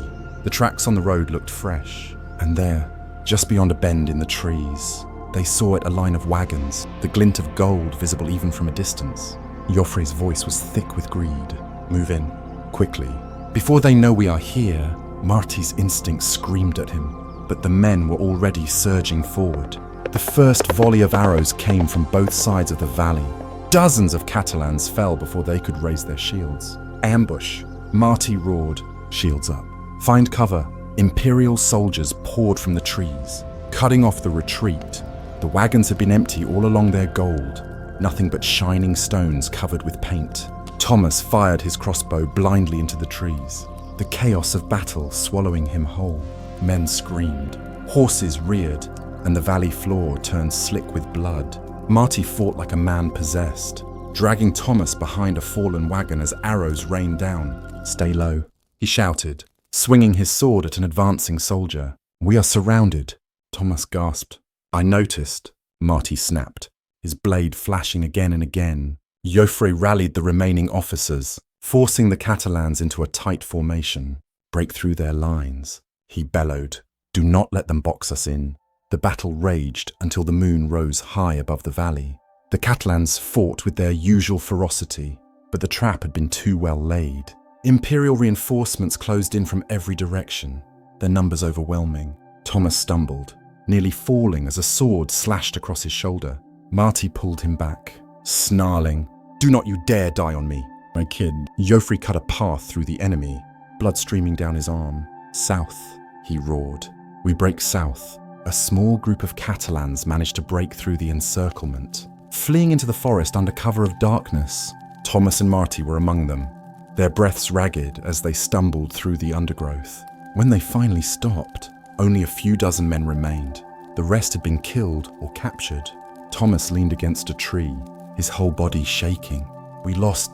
[SPEAKER 1] The tracks on the road looked fresh, and there, just beyond a bend in the trees, they saw it a line of wagons, the glint of gold visible even from a distance. Joffre's voice was thick with greed. Move in, quickly. Before they know we are here, Marty's instinct screamed at him, but the men were already surging forward. The first volley of arrows came from both sides of the valley. Dozens of Catalans fell before they could raise their shields. Ambush, Marty roared, shields up. Find cover. Imperial soldiers poured from the trees, cutting off the retreat. The wagons had been empty all along their gold, nothing but shining stones covered with paint. Thomas fired his crossbow blindly into the trees, the chaos of battle swallowing him whole. Men screamed, horses reared, and the valley floor turned slick with blood. Marty fought like a man possessed, dragging Thomas behind a fallen wagon as arrows rained down. Stay low, he shouted, swinging his sword at an advancing soldier. We are surrounded, Thomas gasped. I noticed, Marty snapped, his blade flashing again and again. Joffre rallied the remaining officers, forcing the Catalans into a tight formation. Break through their lines, he bellowed. Do not let them box us in. The battle raged until the moon rose high above the valley. The Catalans fought with their usual ferocity, but the trap had been too well laid. Imperial reinforcements closed in from every direction, their numbers overwhelming. Thomas stumbled, nearly falling as a sword slashed across his shoulder. Marty pulled him back, snarling, Do not you dare die on me, my kid. Joffre cut a path through the enemy, blood streaming down his arm. South, he roared. We break south. A small group of Catalans managed to break through the encirclement, fleeing into the forest under cover of darkness. Thomas and Marty were among them, their breaths ragged as they stumbled through the undergrowth. When they finally stopped, only a few dozen men remained. The rest had been killed or captured. Thomas leaned against a tree, his whole body shaking. We lost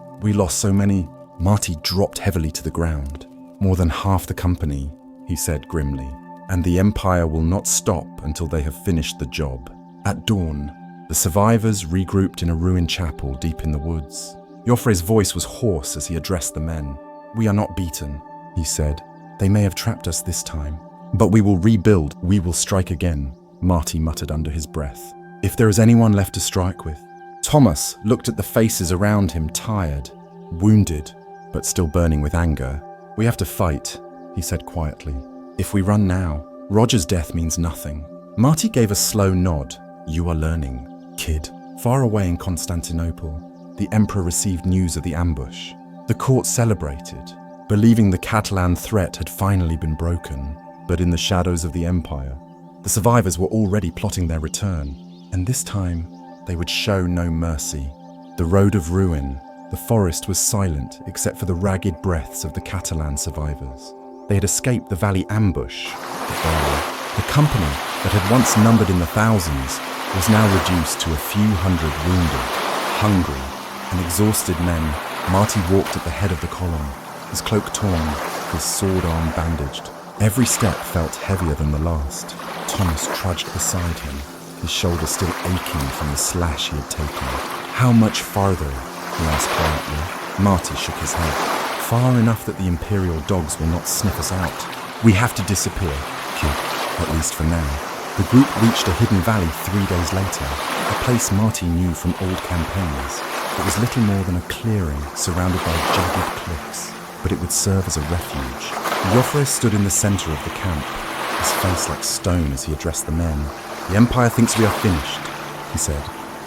[SPEAKER 1] so many. Marty dropped heavily to the ground. More than half the company, he said grimly. And the Empire will not stop until they have finished the job. At dawn, the survivors regrouped in a ruined chapel deep in the woods. Joffre's voice was hoarse as he addressed the men. We are not beaten, he said. They may have trapped us this time, but we will rebuild. We will strike again, Marty muttered under his breath. If there is anyone left to strike with. Thomas looked at the faces around him, tired, wounded, but still burning with anger. We have to fight, he said quietly. If we run now, Roger's death means nothing. Marty gave a slow nod. You are learning, kid. Far away in Constantinople, the Emperor received news of the ambush. The court celebrated, believing the Catalan threat had finally been broken. But in the shadows of the Empire, the survivors were already plotting their return. And this time, they would show no mercy. The road of ruin, the forest was silent except for the ragged breaths of the Catalan survivors. They had escaped the valley ambush, but the company that had once numbered in the thousands was now reduced to a few hundred wounded, hungry, and exhausted men. Marty walked at the head of the column, his cloak torn, his sword arm bandaged. Every step felt heavier than the last. Thomas trudged beside him, his shoulder still aching from the slash he had taken. "How much farther?" he asked quietly. Marty shook his head. "Far enough that the Imperial dogs will not sniff us out. We have to disappear, kid, at least for now." The group reached a hidden valley 3 days later, a place Marty knew from old campaigns. It was little more than a clearing surrounded by jagged cliffs, but it would serve as a refuge. Joffre stood in the center of the camp, his face like stone as he addressed the men. "The Empire thinks we are finished," he said.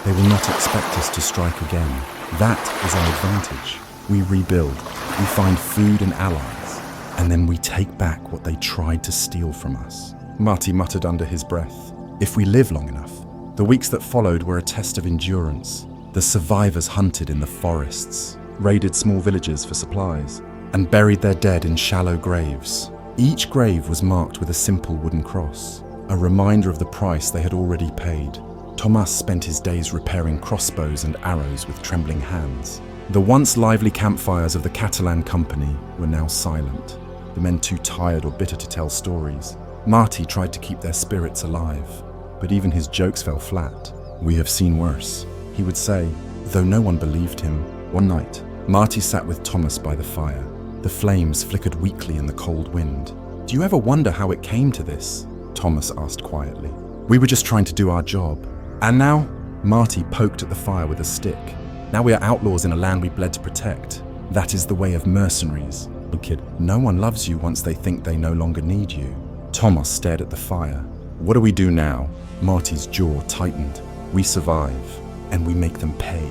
[SPEAKER 1] "They will not expect us to strike again. That is our advantage. We rebuild, we find food and allies, and then we take back what they tried to steal from us." Marty muttered under his breath. "If we live long enough." The weeks that followed were a test of endurance. The survivors hunted in the forests, raided small villages for supplies, and buried their dead in shallow graves. Each grave was marked with a simple wooden cross, a reminder of the price they had already paid. Thomas spent his days repairing crossbows and arrows with trembling hands. The once lively campfires of the Catalan Company were now silent, the men too tired or bitter to tell stories. Marty tried to keep their spirits alive, but even his jokes fell flat. "We have seen worse," he would say, though no one believed him. One night, Marty sat with Thomas by the fire. The flames flickered weakly in the cold wind. "Do you ever wonder how it came to this?" Thomas asked quietly. "We were just trying to do our job. And now?" Marty poked at the fire with a stick. "Now we are outlaws in a land we bled to protect. That is the way of mercenaries. Kid, no one loves you once they think they no longer need you." Thomas stared at the fire. "What do we do now?" Marty's jaw tightened. "We survive, and we make them pay."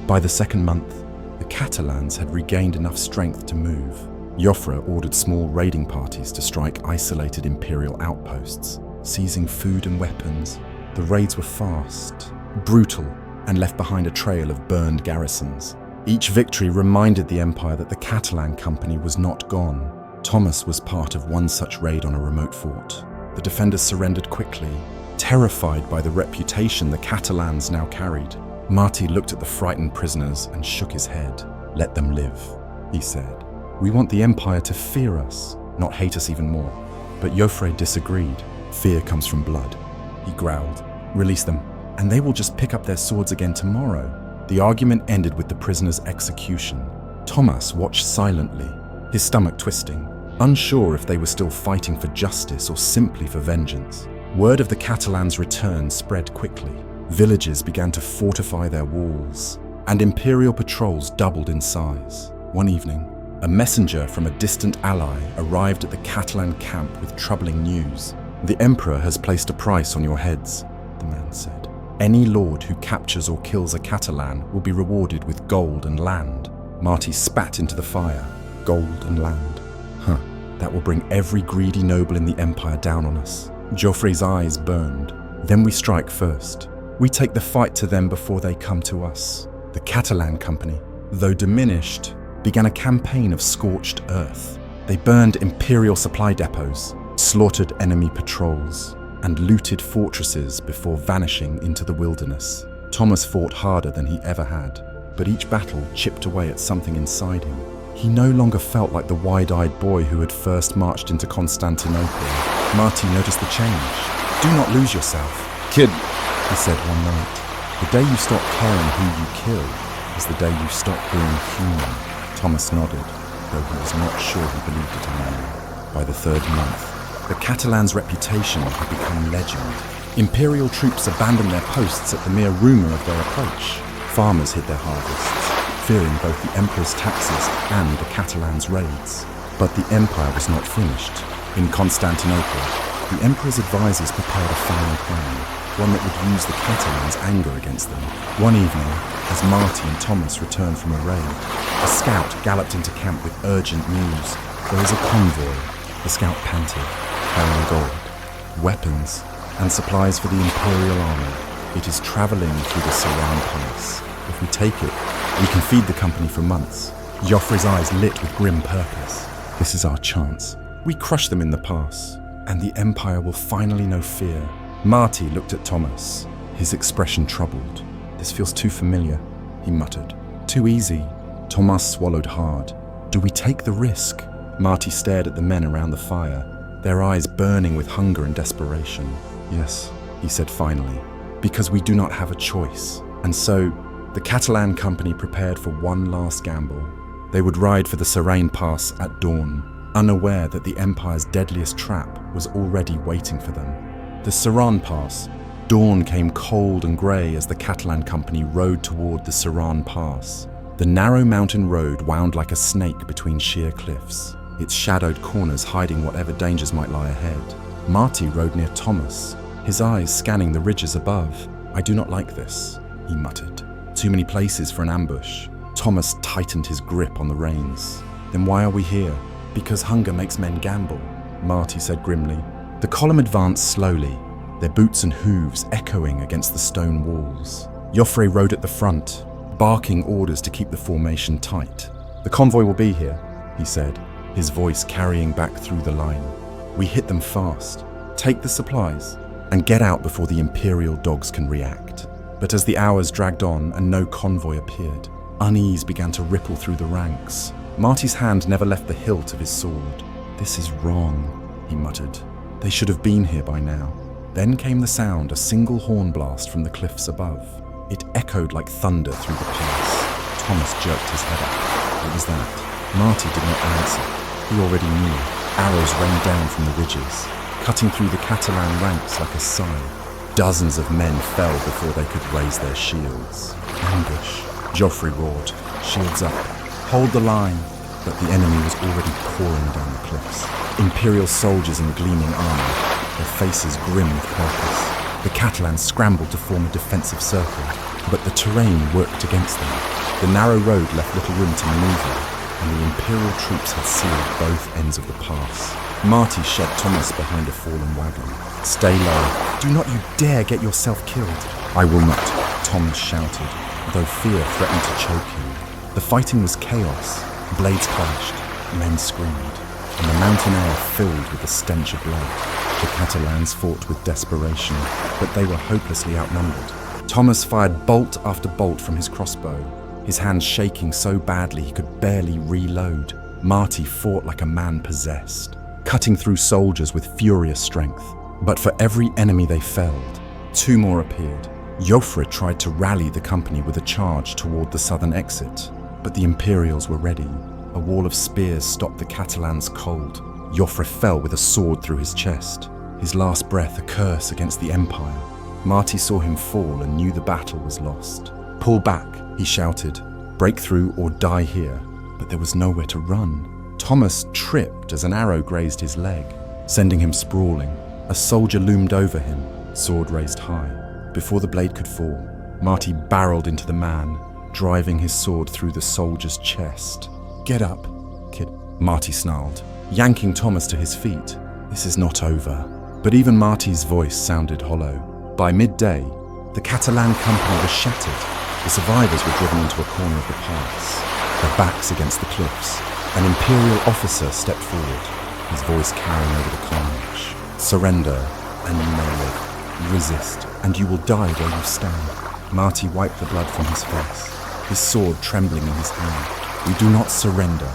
[SPEAKER 1] By the second month, the Catalans had regained enough strength to move. Joffre ordered small raiding parties to strike isolated Imperial outposts, seizing food and weapons. The raids were fast, brutal, and left behind a trail of burned garrisons. Each victory reminded the Empire that the Catalan Company was not gone. Thomas was part of one such raid on a remote fort. The defenders surrendered quickly, terrified by the reputation the Catalans now carried. Marty looked at the frightened prisoners and shook his head. "Let them live," he said. "We want the Empire to fear us, not hate us even more." But Joffre disagreed. "Fear comes from blood," he growled. "Release them, and they will just pick up their swords again tomorrow." The argument ended with the prisoners' execution. Thomas watched silently, his stomach twisting, unsure if they were still fighting for justice or simply for vengeance. Word of the Catalans' return spread quickly. Villages began to fortify their walls, and Imperial patrols doubled in size. One evening, a messenger from a distant ally arrived at the Catalan camp with troubling news. "The Emperor has placed a price on your heads," the man said. "Any lord who captures or kills a Catalan will be rewarded with gold and land." Marty spat into the fire. "Gold and land? Huh, that will bring every greedy noble in the Empire down on us." Joffre's eyes burned. "Then we strike first. We take the fight to them before they come to us." The Catalan Company, though diminished, began a campaign of scorched earth. They burned Imperial supply depots, slaughtered enemy patrols, and looted fortresses before vanishing into the wilderness. Thomas fought harder than he ever had, but each battle chipped away at something inside him. He no longer felt like the wide-eyed boy who had first marched into Constantinople. Marty noticed the change. "Do not lose yourself, kid," he said one night. "The day you stop caring who you kill is the day you stop being human." Thomas nodded, though he was not sure he believed it or not. By the third month, the Catalans' reputation had become legend. Imperial troops abandoned their posts at the mere rumor of their approach. Farmers hid their harvests, fearing both the Emperor's taxes and the Catalans' raids. But the Empire was not finished. In Constantinople, the Emperor's advisors prepared a final plan, one that would use the Catalans' anger against them. One evening, as Marty and Thomas returned from a raid, a scout galloped into camp with urgent news. "There is a convoy," the scout panted, carrying gold, weapons, and supplies for the Imperial army. "It is traveling through the Serane pass. If we take it, we can feed the company for months." Joffre's eyes lit with grim purpose. "This is our chance. We crush them in the pass, and the Empire will finally know fear." Marty looked at Thomas, his expression troubled. "This feels too familiar," he muttered. "Too easy." Thomas swallowed hard. "Do we take the risk, Marty stared at the men around the fire, their eyes burning with hunger and desperation. "Yes," he said finally, "because we do not have a choice." And so, the Catalan Company prepared for one last gamble. They would ride for the Serane Pass at dawn, unaware that the Empire's deadliest trap was already waiting for them. The Serane Pass. Dawn came cold and grey as the Catalan Company rode toward the Serane Pass. The narrow mountain road wound like a snake between sheer cliffs, its shadowed corners hiding whatever dangers might lie ahead. Marty rode near Thomas, his eyes scanning the ridges above. "I do not like this," he muttered. "Too many places for an ambush." Thomas tightened his grip on the reins. "Then why are we here?" "Because hunger makes men gamble," Marty said grimly. The column advanced slowly, their boots and hooves echoing against the stone walls. Joffre rode at the front, barking orders to keep the formation tight. "The convoy will be here," he said, his voice carrying back through the line. "We hit them fast. Take the supplies and get out before the Imperial dogs can react." But as the hours dragged on and no convoy appeared, unease began to ripple through the ranks. Marty's hand never left the hilt of his sword. "This is wrong," he muttered. "They should have been here by now." Then came the sound, a single horn blast from the cliffs above. It echoed like thunder through the pass. Thomas jerked his head up. What was that? Marty did not answer. He already knew. Arrows rained down from the ridges, cutting through the Catalan ranks like a scythe. Dozens of men fell before they could raise their shields. "Ambush," Joffre roared. "Shields up. Hold the line." But the enemy was already pouring down the cliffs. Imperial soldiers in gleaming armor, their faces grim with purpose. The Catalans scrambled to form a defensive circle, but the terrain worked against them. The narrow road left little room to maneuver, and the Imperial troops had sealed both ends of the pass. Marty shoved Thomas behind a fallen wagon. "Stay low. Do not you dare get yourself killed." "I will not," Thomas shouted, though fear threatened to choke him. The fighting was chaos. Blades clashed, men screamed, and the mountain air filled with the stench of blood. The Catalans fought with desperation, but they were hopelessly outnumbered. Thomas fired bolt after bolt from his crossbow, his hands shaking so badly he could barely reload. Marty fought like a man possessed, cutting through soldiers with furious strength. But for every enemy they felled, two more appeared. Joffre tried to rally the company with a charge toward the southern exit, but the Imperials were ready. A wall of spears stopped the Catalans cold. Joffre fell with a sword through his chest, his last breath a curse against the Empire. Marty saw him fall and knew the battle was lost. "Pull back," he shouted. "Break through or die here." But there was nowhere to run. Thomas tripped as an arrow grazed his leg, sending him sprawling. A soldier loomed over him, sword raised high. Before the blade could fall, Marty barreled into the man, driving his sword through the soldier's chest. "Get up, kid," Marty snarled, yanking Thomas to his feet. "This is not over." But even Marty's voice sounded hollow. By midday, the Catalan Company was shattered. The survivors were driven into a corner of the pass, their backs against the cliffs. An Imperial officer stepped forward, his voice carrying over the carnage. "Surrender, and you may live. Resist, and you will die where you stand." Marty wiped the blood from his face, his sword trembling in his hand. "We do not surrender,"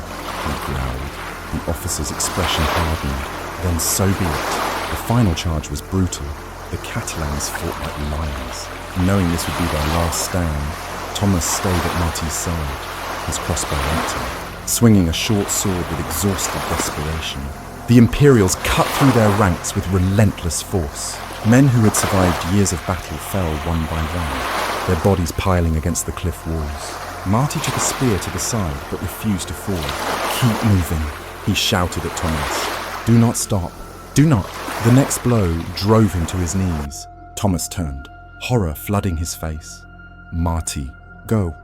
[SPEAKER 1] he growled. The officer's expression hardened. "Then so be it." The final charge was brutal. The Catalans fought like lions. Knowing this would be their last stand, Thomas stayed at Marty's side, his crossbow empty, swinging a short sword with exhausted desperation. The Imperials cut through their ranks with relentless force. Men who had survived years of battle fell one by one, their bodies piling against the cliff walls. Marty took a spear to the side but refused to fall. "Keep moving," he shouted at Thomas. "Do not stop. Do not." The next blow drove him to his knees. Thomas turned, horror flooding his face. "Marty, go."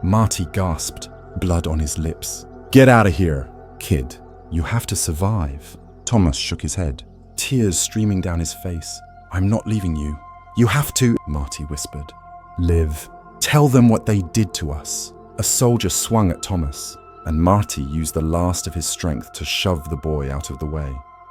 [SPEAKER 1] Marty gasped, blood on his lips. "Get out of here, kid. You have to survive." Thomas shook his head, tears streaming down his face. "I'm not leaving you. You have to," Marty whispered. "Live. Tell them what they did to us." A soldier swung at Thomas, and Marty used the last of his strength to shove the boy out of the way.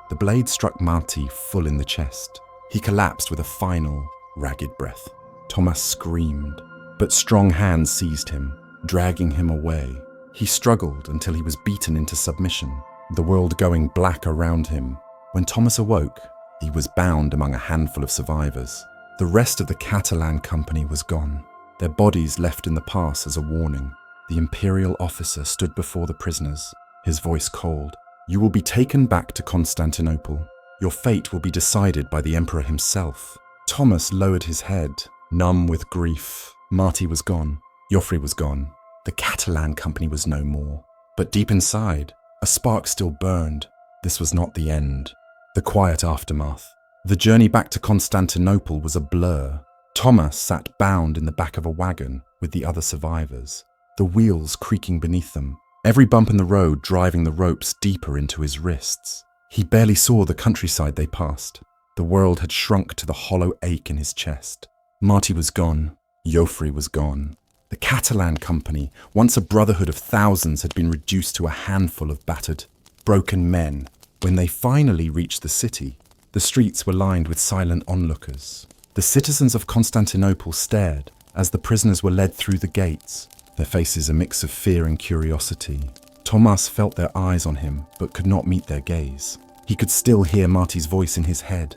[SPEAKER 1] The blade struck Marty full in the chest. He collapsed with a final, ragged breath. Thomas screamed, but strong hands seized him, dragging him away. He struggled until he was beaten into submission. the world going black around him. When Thomas awoke, he was bound among a handful of survivors. The rest of the Catalan Company was gone, their bodies left in the pass as a warning. The imperial officer stood before the prisoners, his voice cold. "You will be taken back to Constantinople. Your fate will be decided by the emperor himself." Thomas lowered his head, numb with grief. Marty was gone. Joffrey was gone. The Catalan Company was no more. But deep inside, a spark still burned. This was not the end. The quiet aftermath. The journey back to Constantinople was a blur. Thomas sat bound in the back of a wagon with the other survivors, the wheels creaking beneath them, every bump in the road driving the ropes deeper into his wrists. He barely saw the countryside they passed. The world had shrunk to the hollow ache in his chest. Marty was gone. Joffrey was gone. The Catalan Company, once a brotherhood of thousands, had been reduced to a handful of battered, broken men. When they finally reached the city, the streets were lined with silent onlookers. The citizens of Constantinople stared as the prisoners were led through the gates, their faces a mix of fear and curiosity. Thomas felt their eyes on him, but could not meet their gaze. He could still hear Marty's voice in his head.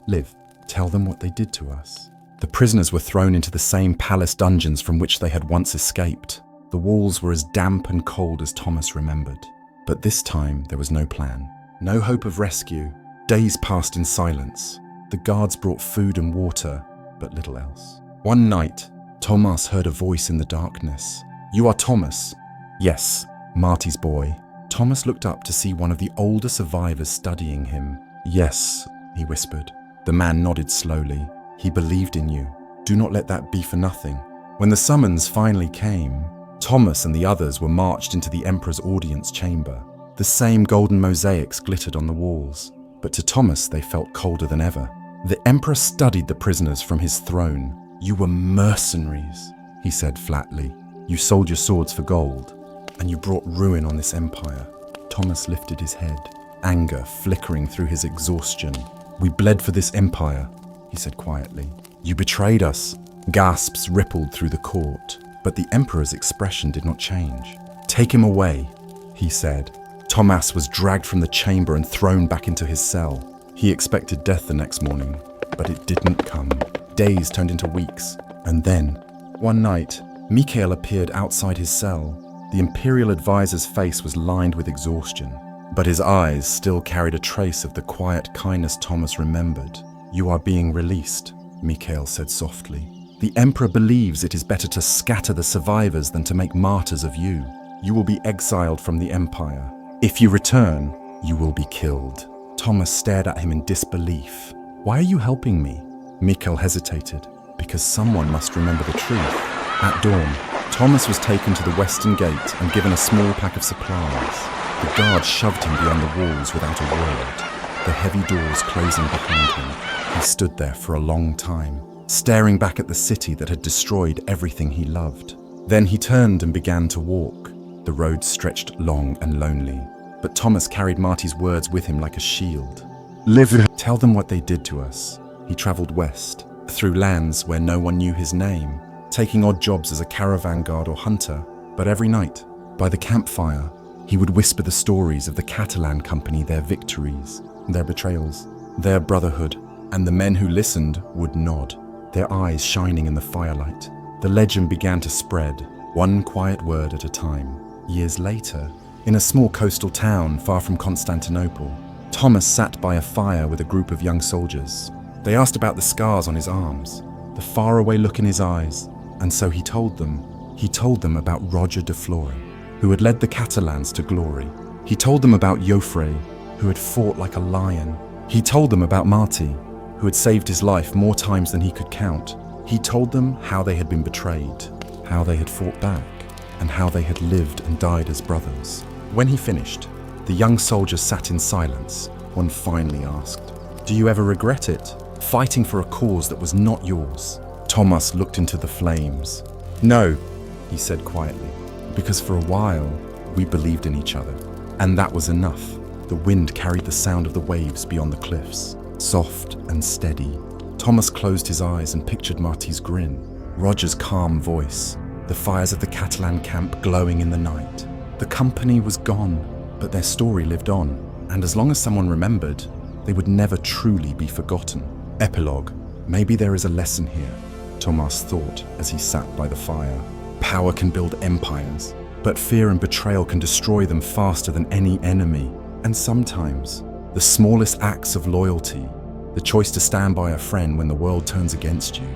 [SPEAKER 1] "Liv, tell them what they did to us." The prisoners were thrown into the same palace dungeons from which they had once escaped. The walls were as damp and cold as Thomas remembered. But this time there was no plan, no hope of rescue. Days passed in silence. The guards brought food and water, but little else. One night, Thomas heard a voice in the darkness. "You are Thomas?" "Yes, Marty's boy." Thomas looked up to see one of the older survivors studying him. "Yes," he whispered. The man nodded slowly. "He believed in you. Do not let that be for nothing." When the summons finally came, Thomas and the others were marched into the emperor's audience chamber. The same golden mosaics glittered on the walls, but to Thomas they felt colder than ever. The emperor studied the prisoners from his throne. "You were mercenaries," he said flatly. "You sold your swords for gold, and you brought ruin on this empire." Thomas lifted his head, anger flickering through his exhaustion. "We bled for this empire," he said quietly. "You betrayed us." Gasps rippled through the court, but the emperor's expression did not change. "Take him away," he said. Thomas was dragged from the chamber and thrown back into his cell. He expected death the next morning, but it didn't come. Days turned into weeks, and then, one night, Mikhail appeared outside his cell. The imperial advisor's face was lined with exhaustion, but his eyes still carried a trace of the quiet kindness Thomas remembered. "You are being released," Mikhail said softly. "The emperor believes it is better to scatter the survivors than to make martyrs of you. You will be exiled from the empire. If you return, you will be killed." Thomas stared at him in disbelief. "Why are you helping me?" Mikhail hesitated. "Because someone must remember the truth." At dawn, Thomas was taken to the western gate and given a small pack of supplies. The guard shoved him beyond the walls without a word, the heavy doors closing behind him. He stood there for a long time, staring back at the city that had destroyed everything he loved. Then he turned and began to walk. The road stretched long and lonely, but Thomas carried Marty's words with him like a shield. "Live, tell them what they did to us." He travelled west, through lands where no one knew his name, taking odd jobs as a caravan guard or hunter. But every night, by the campfire, he would whisper the stories of the Catalan Company, their victories, their betrayals, their brotherhood, and the men who listened would nod, their eyes shining in the firelight. The legend began to spread, one quiet word at a time. Years later, in a small coastal town far from Constantinople, Thomas sat by a fire with a group of young soldiers. They asked about the scars on his arms, the faraway look in his eyes, and so he told them. He told them about Roger de Flora, who had led the Catalans to glory. He told them about Joffrey, who had fought like a lion. He told them about Marty, who had saved his life more times than he could count. He told them how they had been betrayed, how they had fought back, and how they had lived and died as brothers. When he finished, the young soldiers sat in silence. One finally asked, "Do you ever regret it, fighting for a cause that was not yours?" Thomas looked into the flames. "No," he said quietly, "because for a while we believed in each other, and that was enough." The wind carried the sound of the waves beyond the cliffs, soft and steady. Thomas closed his eyes and pictured Marty's grin, Roger's calm voice, the fires of the Catalan camp glowing in the night. The company was gone, But their story lived on, and as long as someone remembered, they would never truly be forgotten. Epilogue. Maybe there is a lesson here, Thomas thought as he sat by the fire. Power can build empires, but fear and betrayal can destroy them faster than any enemy. And sometimes, the smallest acts of loyalty, the choice to stand by a friend when the world turns against you,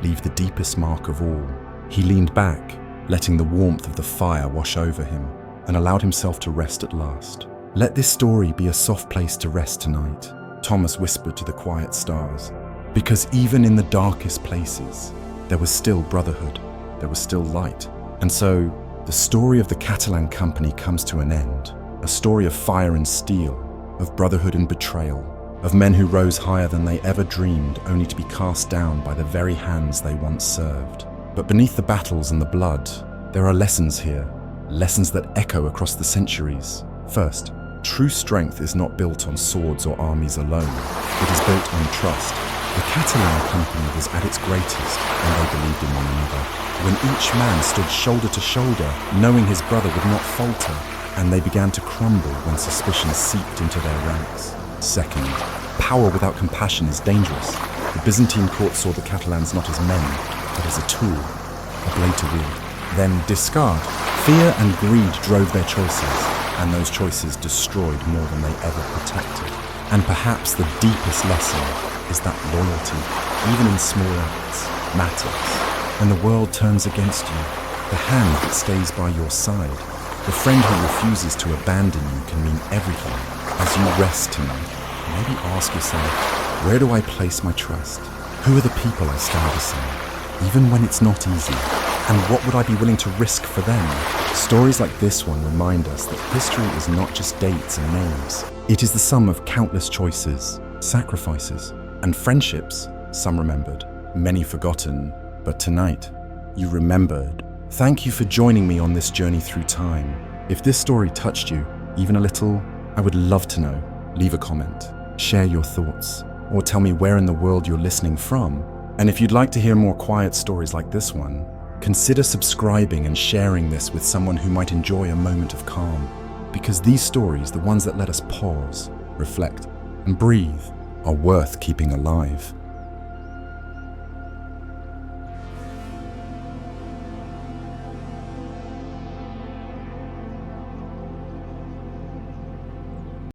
[SPEAKER 1] leave the deepest mark of all. He leaned back, letting the warmth of the fire wash over him, and allowed himself to rest at last. Let this story be a soft place to rest tonight, Thomas whispered to the quiet stars. Because even in the darkest places, there was still brotherhood, there was still light. And so, the story of the Catalan Company comes to an end. A story of fire and steel, of brotherhood and betrayal, of men who rose higher than they ever dreamed, only to be cast down by the very hands they once served. But beneath the battles and the blood, there are lessons here, lessons that echo across the centuries. First, true strength is not built on swords or armies alone. It is built on trust. The Catalan Company was at its greatest when they believed in one another, when each man stood shoulder to shoulder, knowing his brother would not falter, and they began to crumble when suspicion seeped into their ranks. Second, power without compassion is dangerous. The Byzantine court saw the Catalans not as men, but as a tool, a blade to wield. Then discard. Fear and greed drove their choices, and those choices destroyed more than they ever protected. And perhaps the deepest lesson is that loyalty, even in small acts, matters. When the world turns against you, the hand that stays by your side, the friend who refuses to abandon you can mean everything. As you rest tonight, maybe ask yourself, where do I place my trust? Who are the people I stand beside, even when it's not easy? And what would I be willing to risk for them? Stories like this one remind us that history is not just dates and names. It is the sum of countless choices, sacrifices, and friendships, some remembered, many forgotten. But tonight, you remembered. Thank you for joining me on this journey through time. If this story touched you, even a little, I would love to know. Leave a comment, share your thoughts, or tell me where in the world you're listening from. And if you'd like to hear more quiet stories like this one, consider subscribing and sharing this with someone who might enjoy a moment of calm. Because these stories, the ones that let us pause, reflect, and breathe, are worth keeping alive.